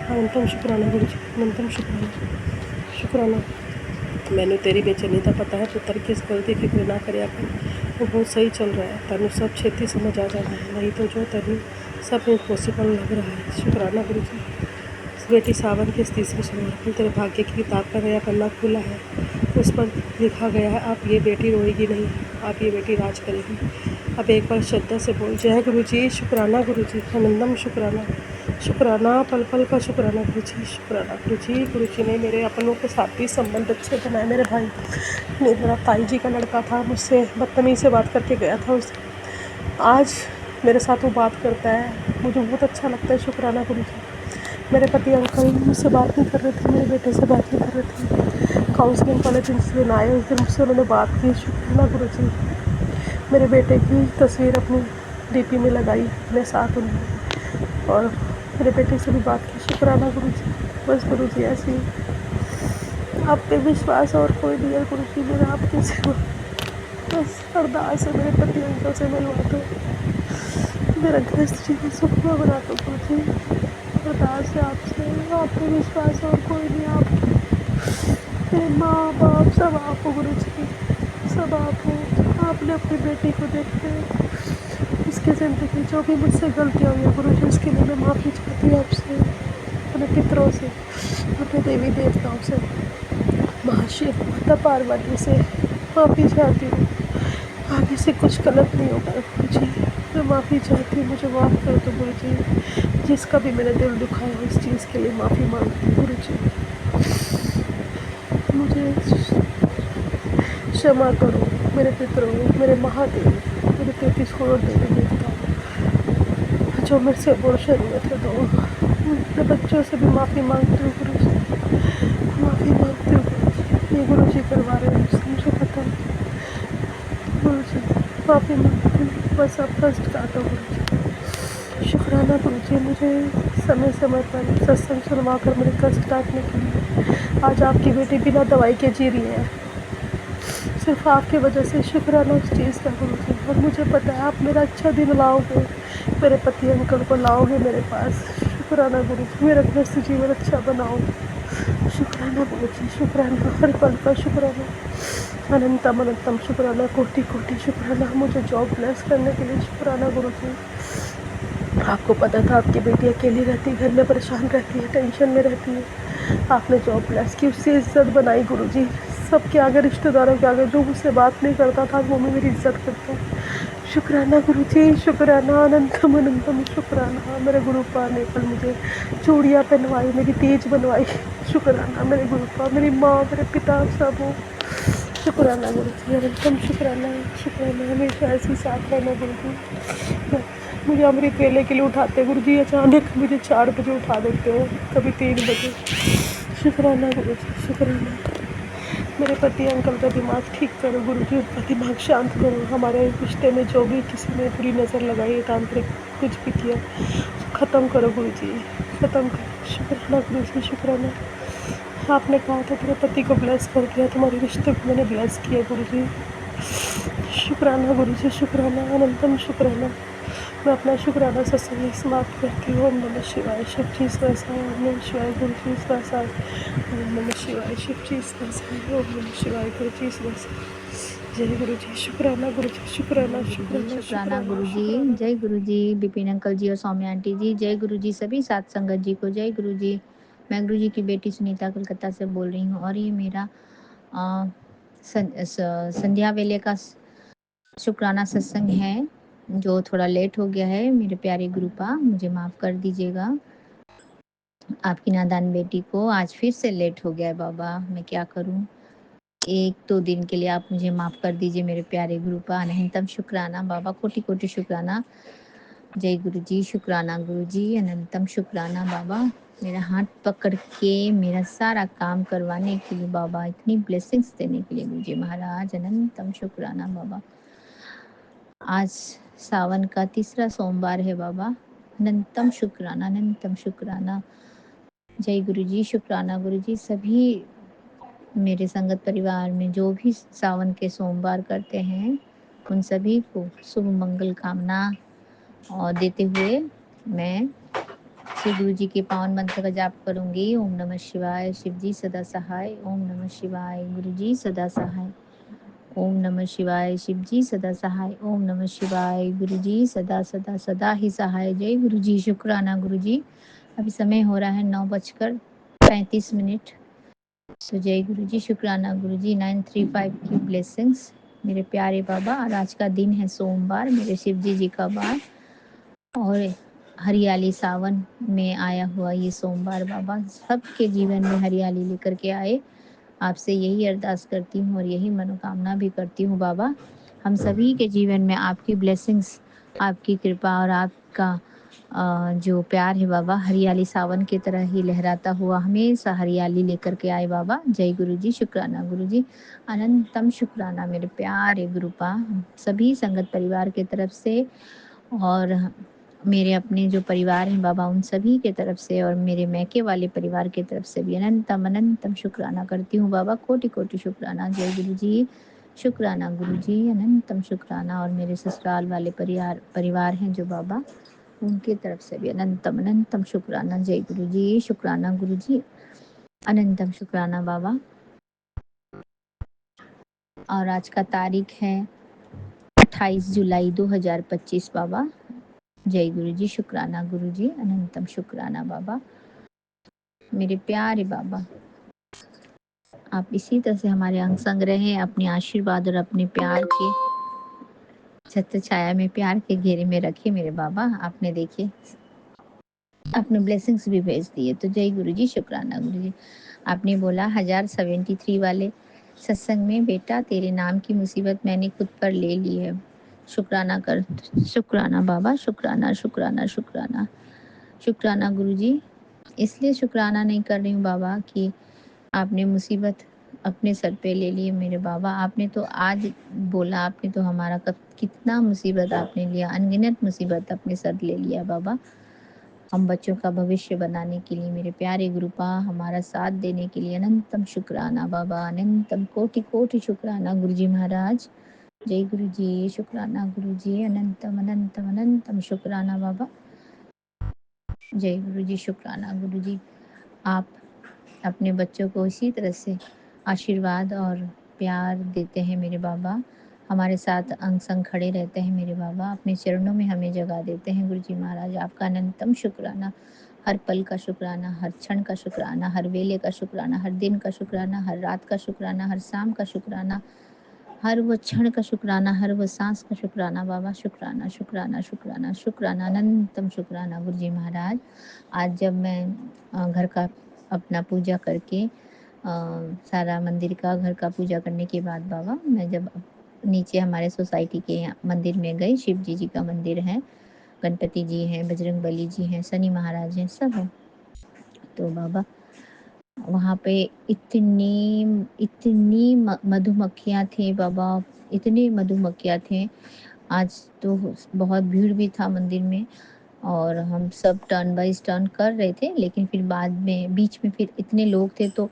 अनंतम शुक्राना गुरु जी, अनंतम शुक्राना शुक्राना। मैंने तेरी बेचैनी का पता है, पुत्र किस गलती फिक्र ना करे अपन, वो बहुत सही चल रहा है। तनु सब छेती समझ आ जाना है, नहीं तो जो तनु सब इम्पॉसिबल लग रहा है। शुक्राना गुरु जी। बेटी सावन के इस तीसरे सोमवार पर तेरे भाग्य की किताब का नया पन्ना खुला है। उस पर लिखा गया है, अब ये बेटी रोएगी नहीं, अब ये बेटी राज करेगी। अब एक बार श्रद्धा से बोल, जय गुरु जी, शुक्राना गुरु जी, आनंदम शुक्राना शुक्राना, पल पल का शुक्राना गुरु जी, शुक्राना गुरु जी। गुरु जी ने मेरे अपनों के साथ भी संबंध अच्छे बनाए। मेरे भाई ने, मेरा ताई जी का लड़का था, मुझसे बदतमीज़ी से बात करके गया था उस, आज मेरे साथ वो बात करता है, मुझे बहुत अच्छा लगता है। शुक्राना गुरु जी। मेरे पति अंकल मुझसे बात नहीं कर रहे थे, मेरे बेटे से बात नहीं कर रहे थे। काउंसलिंग वाले जिस दिन आए उस दिन मुझसे उन्होंने बात की। शुक्राना गुरु जी। मेरे बेटे की तस्वीर अपनी डीपी में लगाई अपने साथ उन्होंने, और मेरे बेटे से भी बात की। शुक्राना गुरु जी। बस गुरु जी ऐसे ही आप पे विश्वास और कोई नहीं है गुरु जी मेरा, आपके सिवा। बस अरदास है मेरे पति अंकल से मिलवा दो, मेरा गृहस्थ जीवन सुखमय बना दो गुरु जी। अरदास है आपसे, आप पे विश्वास और कोई नहीं। आप मेरे माँ बाप सब आप हो गुरु जी, सब आप हो। आपने अपनी बेटी को देखते उसकी ज़िंदगी जो भी मुझसे गलतियाँ हुई गुरु जी, उसके लिए मैं माफ़ी चाहती हूँ आपसे, अपने पितरों से, अपने देवी देवताओं से, महाशिव माता पार्वती से माफ़ी चाहती हूँ। आगे से कुछ गलत नहीं होगा गुरु जी, मैं माफ़ी चाहती हूँ, मुझे माफ़ कर दो गुरु जी। जिसका भी मैंने दिल दुखाया इस चीज़ के लिए माफ़ी मांगती हूँ गुरु जी। मुझे क्षमा करो मेरे पितरों, मेरे महादेव, मेरे 33 करोड़ देवी देवता जो मेरे से अबॉर्शन हुए थे, तो अपने बच्चों से भी माफ़ी मांगती हूँ गुरु जी, माफ़ी मांगती हूँ गुरु जी। ये गुरु जी करवा रहे हैं मुझे पता है गुरु जी, माफ़ी मांगती हूँ। बस आप कष्ट काटो गुरु जी। शुक्राना गुरु जी, मुझे समय समय पर सत्संग सुनवा कर मेरे कष्ट काटने के लिए। आज आपकी बेटी बिना दवाई के जी रही है, सिर्फ आपकी वजह से। शुक्राना उस चीज़ का गुरु जी। और मुझे पता है आप मेरा अच्छा दिन लाओगे, मेरे पति अंकल को लाओगे मेरे पास। शुक्राना गुरु जी, मेरा गृहस्थ जीवन अच्छा बनाओगे। शुक्राना गुरु जी, शुक्राना, हर पल का शुक्राना, अनंतम अनंतम शुक्राना, कोटि कोटि शुक्राना। मुझे जॉब ब्लेस करने के लिए शुक्राना गुरु जी। आपको पता था आपकी बेटी अकेली रहती, घर में परेशान रहती है, टेंशन में रहती है, आपने जॉब ब्लेस की, उससे इज्जत बनाई गुरु जी। सबके आगे, रिश्तेदारों के आगे, जो मुझसे बात नहीं करता था वो भी मेरी इज्जत करता है। शुक्राना गुरु जी, शुक्राना, अनंतम अनंतम शुक्राना। मेरे गुरु पा ने कल मुझे चूड़ियाँ पहनवाई, मेरी तेज बनवाई। शुक्राना मेरे गुरु पा, मेरी माँ, मेरे पिता सब हो। शुक्राना गुरु जी, अनंतम शुक्राना। शुक्राना हमेशा ऐसे ही साथ रहना गुरु जी। मुझे अमृत वेले के लिए उठाते गुरु जी, अचानक मुझे 4 बजे उठा देते हो, कभी 3 बजे। शुक्राना गुरु जी, शुक्राना। मेरे पति अंकल का दिमाग ठीक करो गुरु जी, उनका दिमाग शांत करो। हमारे रिश्ते में जो भी किसी ने बुरी नज़र लगाई, तांत्रिक कुछ भी किया, ख़त्म करो गुरु जी, ख़त्म करो। शुक्राना गुरु जी, शुक्राना। आपने कहा था तेरे पति को ब्लेस कर दिया, तुम्हारे रिश्ते को मैंने ब्लेस किया गुरु जी। शुक्राना गुरु जी, शुक्राना, अनंतम शुक्राना। मैं अपना शुक्राना सत्संग समाप्त करती हूँ। ओम नमः शिवाय, शिव जी स्वसाय। ओम नमः शिवाय, गुरु जी स्वसाय। ओम नमः शिवाय, शिव जी स्वसाय। ओम नमः शिवाय, गुरु जी स्वसाय। जय गुरु जी, शुक्राना गुरु जी, शुक्राना, जय गुरु जी, शुक्राना, शुक्राना शुक्राना, गुरु जी। शुक्राना। जय गुरु जी विपिन अंकल जी और सौम्या आंटी जी। जय गुरु जी सभी सात संगत जी को जय गुरु जी। मैं गुरु जी की बेटी सुनीता कलकत्ता से बोल रही हूँ और ये मेरा संध्या वेले का शुक्राना सत्संग है जो थोड़ा लेट हो गया है। मेरे प्यारे गुरुपा मुझे माफ़ कर दीजिएगा। आपकी नादान बेटी को आज फिर से लेट हो गया है बाबा, मैं क्या करूँ। 1-2 दिन के लिए आप मुझे माफ़ कर दीजिए मेरे प्यारे गुरुपा। अनंतम शुक्राना बाबा, कोटि कोटि शुक्राना। जय गुरु जी, शुक्राना गुरु जी, अनंतम शुक्राना बाबा। मेरा हाथ पकड़ के मेरा सारा काम करवाने के लिए बाबा, इतनी ब्लेसिंग्स देने के लिए गुरु जी महाराज, अनंतम शुक्राना बाबा। आज सावन का तीसरा सोमवार है बाबा, अनंतम शुक्राना, अनंतम शुक्राना। जय गुरु जी, शुक्राना गुरु जी। सभी मेरे संगत परिवार में जो भी सावन के सोमवार करते हैं उन सभी को शुभ मंगल कामना और देते हुए मैं श्री गुरु जी के पावन मंत्र का जाप करूंगी। ओम नमः शिवाय, शिव जी सदा सहाय। ओम नमः शिवाय, गुरु जी सदा सहाय। ओम नमः शिवाय, शिव जी सदा सहाय। ओम नमः शिवाय, गुरु जी सदा सदा सदा ही सहाय। जय गुरु जी, शुक्राना गुरु जी। अभी समय हो रहा है 9:35। तो जय गुरु जी, शुक्राना गुरु जी। 935 की ब्लेसिंग्स मेरे प्यारे बाबा। और आज का दिन है सोमवार, मेरे शिव जी का वार और हरियाली सावन में आया हुआ ये सोमवार बाबा सबके जीवन में हरियाली लेकर के आए। आपसे यही अरदास करती हूँ और यही मनोकामना भी करती हूँ बाबा। हम सभी के जीवन में आपकी ब्लेसिंग्स, आपकी कृपा और आपका जो प्यार है बाबा, हरियाली सावन की तरह ही लहराता हुआ हमेशा हरियाली लेकर के आए बाबा। जय गुरु जी, शुक्राना गुरु जी, अनंतम शुक्राना मेरे प्यारे गुरुपा। सभी संगत परिवार के तरफ से और मेरे अपने जो परिवार हैं बाबा उन सभी के तरफ से और मेरे मैके वाले परिवार की तरफ से भी अनंतम अनंतम शुक्राना करती हूँ बाबा। कोटि कोटि शुक्राना। जय गुरु जी, शुक्राना गुरु जी, अनंतम शुक्राना। और मेरे ससुराल वाले परिवार हैं जो बाबा उनकी तरफ से भी अनंतम अनंतम शुक्राना। जय गुरु जी, शुक्राना गुरु जी, अनंतम शुक्राना बाबा। और आज का तारीख है 28 जुलाई 2025 बाबा। जय गुरु जी, शुक्राना गुरु जी, अनंतम शुक्राना बाबा। मेरे प्यारे बाबा, आप इसी तरह से हमारे अंग संग रहें, अपने आशीर्वाद और अपने प्यार के छत्र छाया में, प्यार के घेरे में रखे मेरे बाबा। आपने देखिए अपने ब्लेसिंग्स भी भेज दिए। तो जय गुरु जी, शुक्राना गुरु जी। आपने बोला 1073 वाले सत्संग में, बेटा तेरे नाम की मुसीबत मैंने खुद पर ले ली है। शुक्राना कर, शुक्राना बाबा, शुक्राना शुक्राना शुक्राना शुक्राना गुरु जी। इसलिए शुक्राना नहीं कर रही हूँ बाबा कि आपने मुसीबत अपने सर पे ले ली है मेरे बाबा। आपने तो आज बोला, आपने तो हमारा कब कितना मुसीबत आपने लिया, अनगिनत मुसीबत अपने सर ले लिया बाबा। हम बच्चों का भविष्य बनाने के लिए मेरे प्यारे गुरुपा हमारा साथ देने के लिए अनंतम शुक्राना बाबा, अनंतम कोटि कोटि शुक्राना गुरु जी महाराज। जय गुरु जी, शुक्राना गुरु जी, अनंतम अनंतम अनंतम शुक्राना बाबा। जय गुरु जी, शुक्राना गुरु जी। आप अपने बच्चों को इसी तरह से आशीर्वाद और प्यार देते हैं मेरे बाबा। हमारे साथ अंग संग खड़े रहते हैं मेरे बाबा। अपने चरणों में हमें जगा देते हैं गुरु जी महाराज। आपका अनंतम शुक्राना, हर पल का शुक्राना, हर क्षण का शुक्राना, हर वेले का शुक्राना, हर दिन का शुक्राना, हर रात का शुक्राना, हर शाम का शुक्राना, हर वो क्षण का शुक्राना, हर वो सांस का शुक्राना बाबा। शुक्राना शुक्राना शुक्राना शुक्राना, अनंतम शुक्राना गुरु जी महाराज। आज जब मैं घर का अपना पूजा करके सारा मंदिर का, घर का पूजा करने के बाद बाबा, मैं जब नीचे हमारे सोसाइटी के यहाँ मंदिर में गई, शिव जी का मंदिर है, गणपति जी हैं, बजरंग बली जी हैं, शनि महाराज हैं, सब हैं। तो बाबा वहाँ पे इतनी इतनी मधुमक्खियाँ थी बाबा, इतनी मधुमक्खियाँ थी। आज तो बहुत भीड़ भी था मंदिर में, और हम सब टर्न बाय टर्न कर रहे थे, लेकिन फिर बाद में बीच में फिर इतने लोग थे तो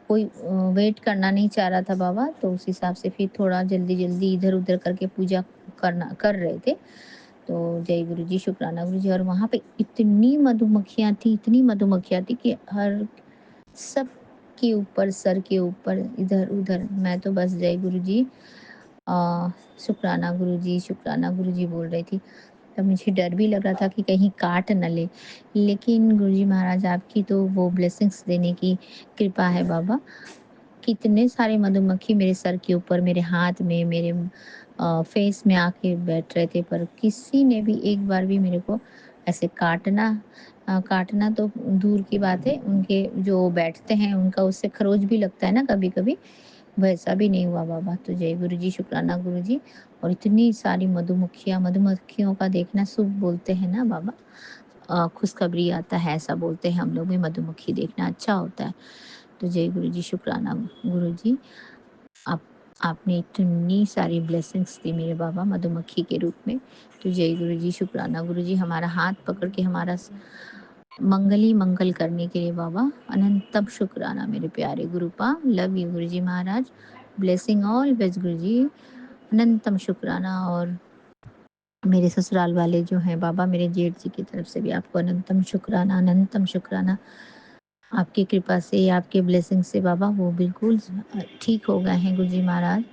कोई वेट करना नहीं चाह रहा था बाबा, तो उस हिसाब से फिर थोड़ा जल्दी जल्दी इधर उधर करके पूजा कर रहे थे। तो जय गुरु जी, शुक्राना गुरु जी। और वहाँ पे इतनी मधुमक्खियाँ थी, इतनी मधुमक्खियाँ थी कि हर सब के ऊपर, सर के ऊपर, इधर उधर, मैं तो बस जय गुरु जी, शुक्राना गुरु जी, शुक्राना गुरु जी बोल रही थी। तब मुझे डर भी लग रहा था कि कहीं काट न ले, लेकिन गुरुजी महाराज आपकी तो वो ब्लेसिंग्स देने की कृपा है बाबा। कितने सारे मधुमक्खी मेरे सर के ऊपर, मेरे हाथ में, मेरे फेस में आके बैठ रहे थे, पर किसी ने भी एक बार भी मेरे को ऐसे काटना तो दूर की बात है, उनके जो बैठते हैं उनका उससे खरोच भी लगता है ना कभी कभी, वैसा भी नहीं हुआ बाबा। तो जय गुरु जी, शुक्राना गुरु जी। और इतनी सारी मधुमक्खियों का देखना शुभ बोलते हैं ना बाबा, खुशखबरी आता है ऐसा बोलते हैं हम लोग भी, मधुमक्खी देखना अच्छा होता है। तो जय गुरु जी, शुक्राना गुरु जी। आप आपने इतनी सारी ब्लेसिंग्स दी मेरे बाबा मधुमक्खी के रूप में। तो जय गुरु जी, शुक्राना गुरु जी। हमारा हाथ पकड़ के हमारा मंगल ही मंगल करने के लिए बाबा अनंतम शुक्राना मेरे प्यारे गुरुपा। Love you Guru ji Maharaj, blessing all best गुरु जी, अनंतम शुक्राना। और मेरे ससुराल वाले जो हैं बाबा, मेरे जेठ जी की तरफ से भी आपको अनंतम शुक्राना, अनंतम शुक्राना। आपकी कृपा से, आपके ब्लेसिंग से बाबा वो बिल्कुल ठीक हो गए हैं गुरुजी महाराज।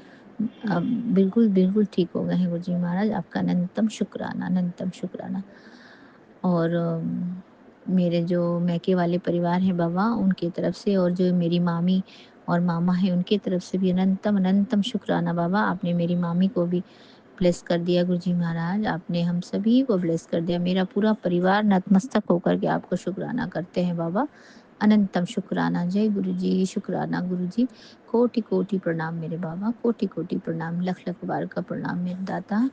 बिल्कुल बिल्कुल ठीक हो गए हैं गुरुजी महाराज, आपका अनंतम शुक्राना, अनंतम शुक्राना। और मेरे जो मैके वाले परिवार हैं बाबा, उनकी तरफ से, और जो मेरी मामी और मामा है उनकी तरफ से भी अनंतम अनंतम शुक्राना बाबा। आपने मेरी मामी को भी ब्लेस कर दिया गुरुजी महाराज, आपने हम सभी को ब्लेस कर दिया। मेरा पूरा परिवार नतमस्तक होकर के आपको शुक्राना करते हैं बाबा, अनंतम शुक्राना। जय गुरु जी, शुक्राना गुरु जी। कोटि कोटि प्रणाम मेरे बाबा, कोटि कोटि प्रणाम, लख लख बार का प्रणाम मेरे दाता।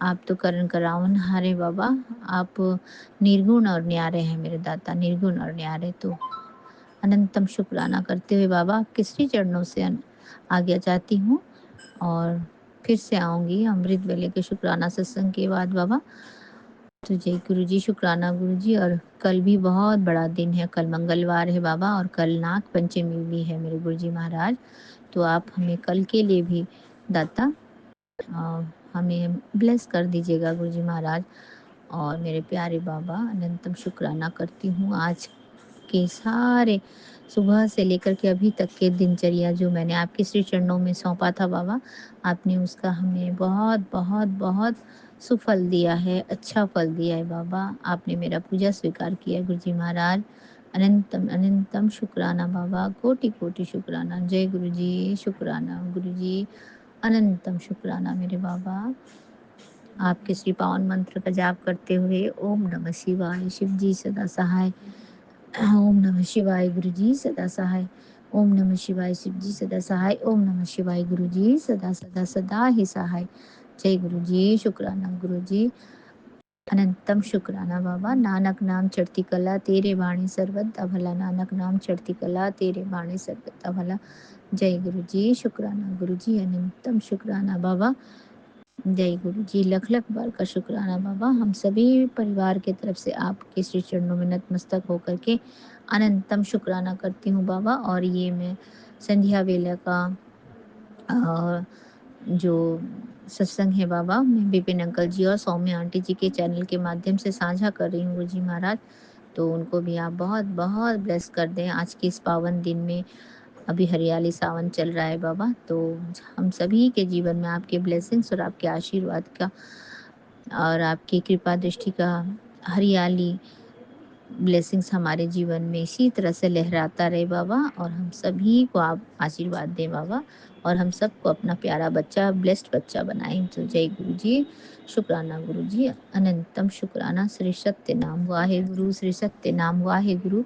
आप तो करण करावन हारे बाबा, आप निर्गुण और न्यारे हैं मेरे दाता, निर्गुण और न्यारे। तो अनंतम शुक्राना करते हुए बाबा आपके श्री चरणों से आज्ञा चाहती हूँ, और फिर से आऊँगी अमृत वेले के शुक्राना सत्संग के बाद बाबा। तो जय गुरु जी, शुक्राना गुरु जी। और कल भी बहुत बड़ा दिन है, कल मंगलवार है बाबा, और कल नाग पंचमी भी है मेरे गुरु जी महाराज। तो आप हमें कल के लिए भी दाता हमें ब्लेस कर दीजिएगा गुरु जी महाराज। और मेरे प्यारे बाबा अनंतम शुक्राना करती हूँ आज के सारे सुबह से लेकर के अभी तक के दिनचर्या जो मैंने आपके श्री चरणों में सौंपा था बाबा, आपने उसका हमें बहुत बहुत बहुत सुफल दिया है, अच्छा फल दिया है बाबा। आपने मेरा पूजा स्वीकार किया गुरु जी महाराज, अनंतम अनंतम शुक्राना बाबा, कोटि कोटि शुक्राना। जय गुरु जी, शुक्राना गुरु जी, अनंतम शुक्राना मेरे बाबा। आपके श्री पावन मंत्र का जाप करते हुए ओम नमः शिवाय, शिव जी सदा सहाय। ओम नमः शिवाय गुरु जी सदा सहाय। ओम नमः शिवाय शिव जी सदा सहाय। ओम नमः शिवाय गुरु जी सदा सदा सदा ही सहाय। जय गुरु जी, शुक्राना गुरु जी, अनंतम शुक्राना बाबा। नानक नाम चढ़ती कला तेरे बाणी सर्वदा भला, नानक नाम चढ़ती कला तेरे बाणी सर्वदा भला। जय गुरु जी, शुक्राना गुरु जी, अनंतम शुक्राना बाबा। जय गुरु जी, लख लख बार का शुक्राना बाबा। हम सभी परिवार के तरफ से आपके श्री चरणों में नतमस्तक होकर के अनंतम शुक्राना करती हूँ बाबा। और ये मैं संध्या वेला का जो सत्संग है बाबा, मैं विपिन अंकल जी और सौम्य आंटी जी के चैनल के माध्यम से साझा कर रही हूँ गुरु जी महाराज। तो उनको भी आप बहुत बहुत ब्लेस कर दें आज के इस पावन दिन में। अभी हरियाली सावन चल रहा है बाबा, तो हम सभी के जीवन में आपके ब्लेसिंग्स और आपके आशीर्वाद का और आपकी कृपा दृष्टि का हरियाली ब्लेसिंग्स हमारे जीवन में इसी तरह से लहराता रहे बाबा, और हम सभी को आप आशीर्वाद दें बाबा, और हम सबको अपना प्यारा बच्चा, ब्लेस्ड बच्चा बनाएं। तो जय गुरु जी, शुक्राना गुरु जी, अनंतम शुक्राना। श्री सत्य नाम वाहे गुरु, श्री सत्य नाम वाहे गुरु,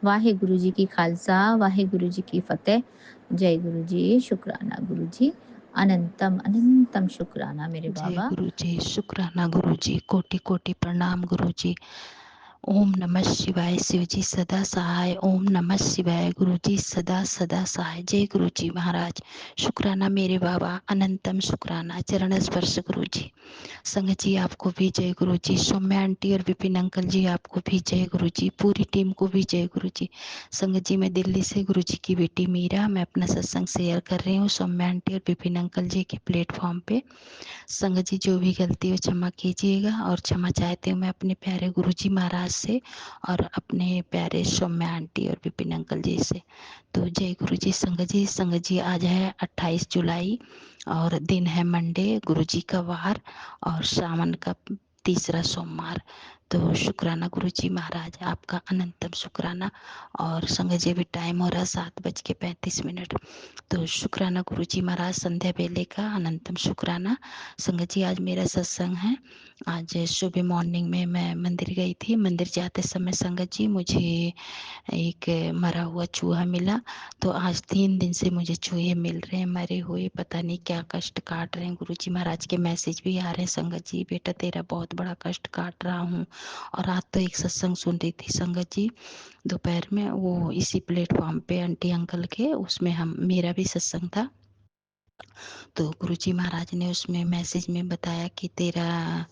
वाहे गुरु जी की खालसा, वाहे गुरु जी की फतेह। जय गुरु जी, शुक्राना गुरु जी, अनंतम अनंतम शुक्राना मेरे जय बाबा। गुरु जी, शुक्राना गुरु जी, कोटि कोटि प्रणाम गुरु जी। ओम नमः शिवाय, शिव जी सदा सहाय। ओम नमः शिवाय, गुरु जी सदा सदा सहाय। जय गुरु जी महाराज, शुक्राना मेरे बाबा, अनंतम शुक्राना। चरण स्पर्श गुरु जी। संग जी आपको भी जय गुरु जी। सौम्या आंटी और विपिन अंकल जी आपको भी जय गुरु जी। पूरी टीम को भी जय गुरु जी। संग जी मैं दिल्ली से गुरु जी की बेटी मीरा, मैं अपना सत्संग शेयर कर रही हूँ सौम्या आंटी और विपिन अंकल जी के प्लेटफॉर्म पे। संग जी जो भी गलती हो क्षमा कीजिएगा, और क्षमा चाहती हूँ मैं अपने प्यारे गुरु जी महाराज से और अपने प्यारे सौम्या आंटी और विपिन अंकल जी से। तो जय गुरु जी। संग जी आज है 28 जुलाई और दिन है मंडे, गुरु जी का वार और सावन का तीसरा सोमवार। तो शुक्राना गुरु जी महाराज, आपका अनंतम शुक्राना। और संग जी भी टाइम हो रहा है 7:35। तो शुक्राना गुरु जी महाराज, संध्या बेले का अनंतम शुक्राना। संगत जी आज मेरा सत्संग है। आज सुबह मॉर्निंग में मैं मंदिर गई थी। मंदिर जाते समय संगत जी मुझे एक मरा हुआ चूहा मिला। तो आज 3 दिन से मुझे चूहे मिल रहे हैं मरे हुए, पता नहीं क्या कष्ट काट रहे हैं। गुरु जी महाराज के मैसेज भी आ रहे हैं, संगत जी बेटा तेरा बहुत बड़ा कष्ट काट रहा हूँ। और आज तो एक सत्संग सुन रही थी संगत जी दोपहर में, वो इसी प्लेटफॉर्म पे आंटी अंकल के, उसमें हम मेरा भी सत्संग था। तो गुरुजी महाराज ने उसमें मैसेज में बताया कि तेरा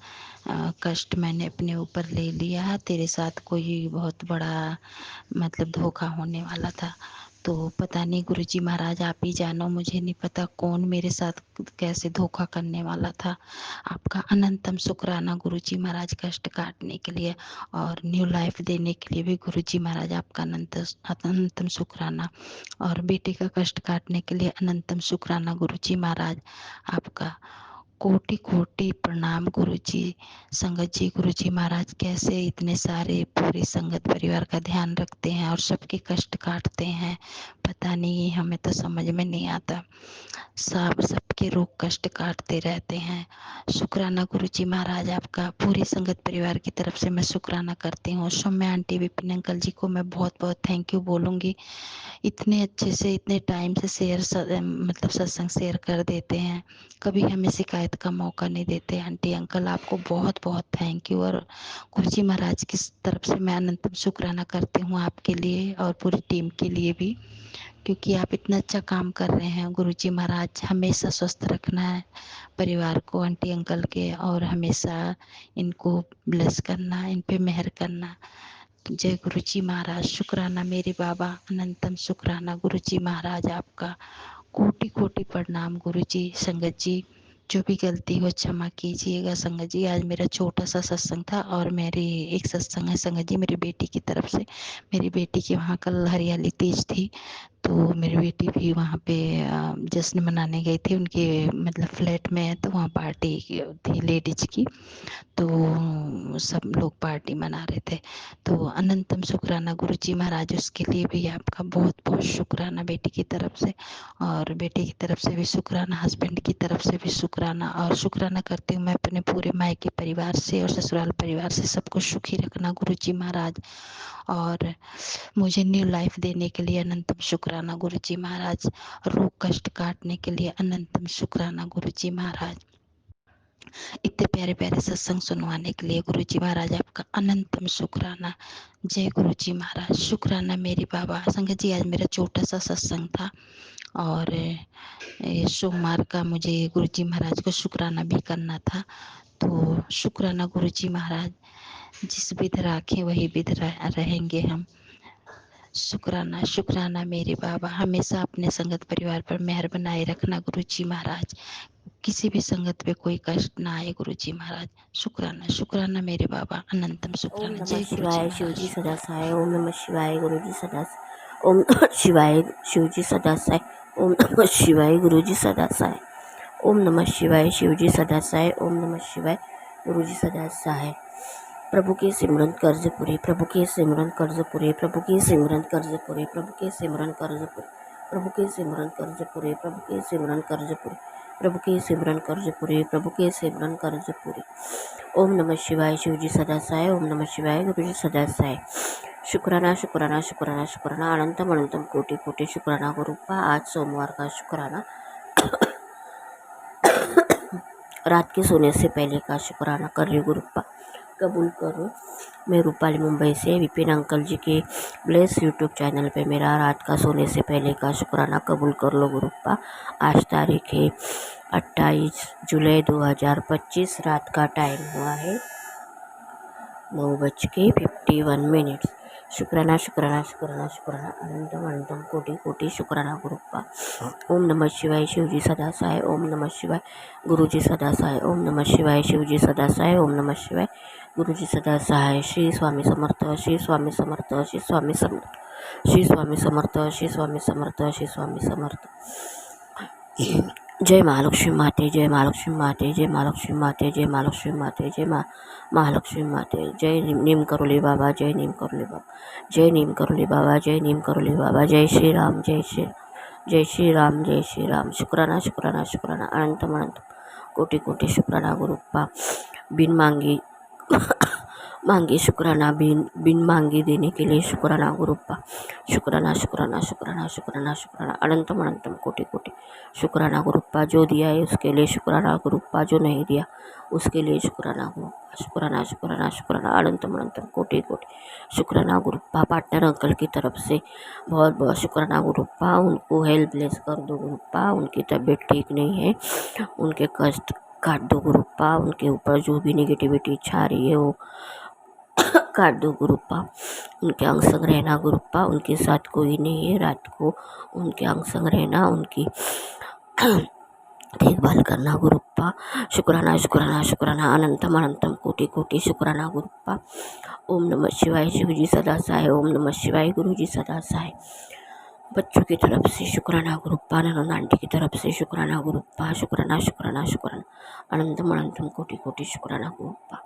कष्ट मैंने अपने ऊपर ले लिया, तेरे साथ कोई बहुत बड़ा मतलब धोखा होने वाला था। तो पता नहीं गुरुजी महाराज आप ही जानो, मुझे नहीं पता कौन मेरे साथ कैसे धोखा करने वाला था। आपका अनंतम शुक्राना गुरुजी महाराज, कष्ट काटने के लिए और न्यू लाइफ देने के लिए भी गुरुजी महाराज आपका अनंतम शुक्राना। और बेटे का कष्ट काटने के लिए अनंतम शुक्राना गुरुजी महाराज आपका। कोटि कोटि प्रणाम गुरुजी। संगत जी गुरुजी महाराज कैसे इतने सारे पूरी संगत परिवार का ध्यान रखते हैं और सबके कष्ट काटते हैं, पता नहीं, हमें तो समझ में नहीं आता। सबके रोग कष्ट काटते रहते हैं। शुक्राना गुरुजी महाराज आपका। पूरी संगत परिवार की तरफ से मैं शुक्राना करती हूँ। सौम्या आंटी विपिन अंकल जी को मैं बहुत बहुत थैंक यू बोलूँगी, इतने अच्छे से इतने टाइम से मतलब सत्संग शेयर कर देते हैं, कभी हमें शिकायत का मौका नहीं देते। आंटी अंकल आपको बहुत बहुत थैंक यू। और गुरुजी महाराज की तरफ से मैं अनंतम शुक्राना करती हूँ आपके लिए और पूरी टीम के लिए भी, क्योंकि आप इतना अच्छा काम कर रहे हैं। गुरुजी महाराज हमेशा स्वस्थ रखना है परिवार को, आंटी अंकल के, और हमेशा इनको ब्लेस करना, इन पे मेहर करना। जय गुरुजी महाराज। शुक्राना मेरे बाबा, अनंतम शुक्राना गुरुजी महाराज आपका। कोटि कोटि प्रणाम गुरुजी। संगत जी जो भी गलती हो क्षमा कीजिएगा। संगत जी आज मेरा छोटा सा सत्संग था, और मेरी एक सत्संग है संगत जी मेरी बेटी की तरफ से। मेरी बेटी की वहाँ कल हरियाली तीज थी, तो मेरी बेटी भी वहाँ पे जश्न मनाने गई थी उनके मतलब फ्लैट में, तो वहाँ पार्टी थी लेडीज की, तो सब लोग पार्टी मना रहे थे। तो अनंतम शुक्राना गुरुजी महाराज, उसके लिए भी आपका बहुत बहुत शुक्राना बेटी की तरफ से, और बेटी की तरफ से भी शुक्राना, हस्बैंड की तरफ से भी शुक्राना। और शुक्राना करती हूँ मैं अपने पूरे मायके परिवार से और ससुराल परिवार से, सबको सुखी रखना गुरुजी महाराज। और मुझे न्यू लाइफ देने के लिए अनंतम शुक्राना गुरुजी महाराज। रोग कष्ट काटने के लिए अनंतम शुक्राना गुरुजी महाराज। इतने प्यारे प्यारे सत्संग सुनवाने के लिए गुरुजी महाराज आपका अनंतम शुक्राना। जय गुरुजी महाराज। शुक्राना मेरे बाबा। संगत जी आज मेरा छोटा सा सत्संग था, और सोमवार का मुझे गुरुजी महाराज को शुक्राना भी करना था। तो शुक्राना गुरुजी महाराज, जिस विध राखे वही विध रहेंगे हम। शुक्राना शुक्राना मेरे बाबा, हमेशा अपने संगत परिवार पर मेहर बनाए रखना गुरुजी महाराज, किसी भी संगत पे कोई कष्ट ना आए गुरुजी महाराज। शुक्राना शुक्राना मेरे बाबा, अनंतम ओम शुक्राना। नमः जय गुरुजी शिवाय, शिवजी महाराज। सदा सहाय। ओम नमः शिवाय, गुरुजी सदा। ओम नमः शिवाय, शिवजी सदा सहाय। ओम नमः शिवाय, गुरुजी सदा सहाय। ओम नमः शिवाय, शिवजी सदा सहाय। ओम नमः शिवाय, गुरुजी सदा सहाय। प्रभु के सिमरन कर्ज पूरे, प्रभु के सिमरन कर्ज पूरे, प्रभु के सिमरन कर्ज पूरे, प्रभु के सिमरन कर्ज पूरे, प्रभु के सिमरन कर्ज पूरे, प्रभु के सिमरन कर्ज पूरे, प्रभु के सिमरन कर्ज पूरे, प्रभु के सिमरन कर्ज पूरे। ओम नमः शिवाय। शिवजी सदा सहाय। ओम नमः शिवाय। गुरुजी सदा सहाय। शुक्राना शुक्राना शुक्राना शुक्राना अनंतम अनंतम कोटि कोटि शुक्राना गुरुप्पा। आज सोमवार का शुक्राना, रात के सोने से पहले का शुक्राना कर रही गुरुप्पा, कबूल करो। मैं रूपाली मुंबई से विपिन अंकल जी के ब्लेस यूट्यूब चैनल पे मेरा रात का सोने से पहले का शुक्राना कबूल कर लो गुरुप्पा। आज तारीख है 28 जुलाई 2025। रात का टाइम हुआ है 9:51। शुक्राना शुक्राना शुक्राना शुक्राना अनंतम अनंतम कोटि कोटि शुक्राना गुरुप्पा। ओम नमः शिवाय। शिवजी सदा सहाय। ओम नमः शिवाय। गुरुजी सदा सहाय। ओम नमः शिवाय। शिवजी सदा सहाय। ओम नमः शिवाय। गुरुजी सदा सहाय। श्री स्वामी समर्थ, श्री स्वामी समर्थ, श्री स्वामी समर्थ, श्री स्वामी समर्थ, श्री स्वामी समर्थ, श्री स्वामी समर्थ। जय महालक्ष्मी माते, जय महालक्ष्मी माते, जय महालक्ष्मी माते, जय महालक्ष्मी माते, जय महालक्ष्मी माते। जय नीम करोली बाबा, जय नीम करोली बाबा, जय नीम करोली बाबा, जय नीम करोली बाबा। जय श्री राम, जय श्री, जय श्री राम, जय श्री राम। शुक्राना शुक्राना शुक्राना अनंतम अनंतम कोटि कोटि शुक्राना गुरुप्पा। बिन मांगे शुक्राना, बिन मांगे देने के लिए शुक्राना गुरुप्पा। शुक्राना शुक्राना शुक्राना शुक्राना शुक्राना अनंतम अनंतम कोटि कोटि शुक्राना गुरुप्पा। जो दिया है उसके लिए शुक्राना गुरुप्पा, जो नहीं दिया उसके लिए शुक्राना गुरुप्पा। शुक्राना शुक्राना शुक्राना अनंतम अनंतम कोटि कोटि शुक्राना गुरुप्पा। पार्टनर अंकल की तरफ से बहुत बहुत शुक्राना गुरुप्पा। उनको हेल्थ ब्लेस कर दो गुरुप्पा। उनकी तबीयत ठीक नहीं है, उनके कष्ट काट दो गुरुप्पा। उनके ऊपर जो भी नेगेटिविटी छा रही है वो काट दो गुरुप्पा। उनके अंग संग रहना गुरुप्पा। उनके साथ कोई नहीं है, रात को उनके अंग संग रहना, उनकी देखभाल करना गुरुप्पा। शुक्राना शुक्राना शुक्राना अनंतम अनंतम कोटि कोटि शुक्राना गुरुप्पा। ओम नमः शिवाय। शिवजी सदा सहाय। ओम नमः शिवाय। गुरुजी सदा सहाय। बच्चों की तरफ से शुक्राना गुरुप्पा। ननद आंटी की तरफ से शुक्राना गुरुप्पा। शुक्राना शुक्राना शुक्राना अनंतम अनंतम कोटि कोटि शुक्राना गुरुप्पा।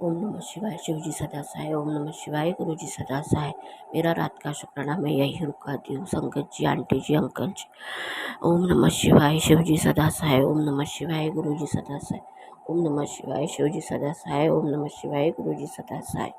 ओम नमः शिवाय। शिवजी सदा सहाय। ओम नमः शिवाय। गुरुजी सदा सहाय। मेरा रात का शुक्राना मैं यही रुकाती हूँ। संगत जी, आंटी जी, अंकल जी। ओम नमः शिवाय। शिवजी सदा सहाय। ओम नमः शिवाय। गुरुजी सदा सहाय। ओम नमः शिवाय। शिवजी सदा सहाय। ओम नमः शिवाय। गुरुजी सदा सहाय।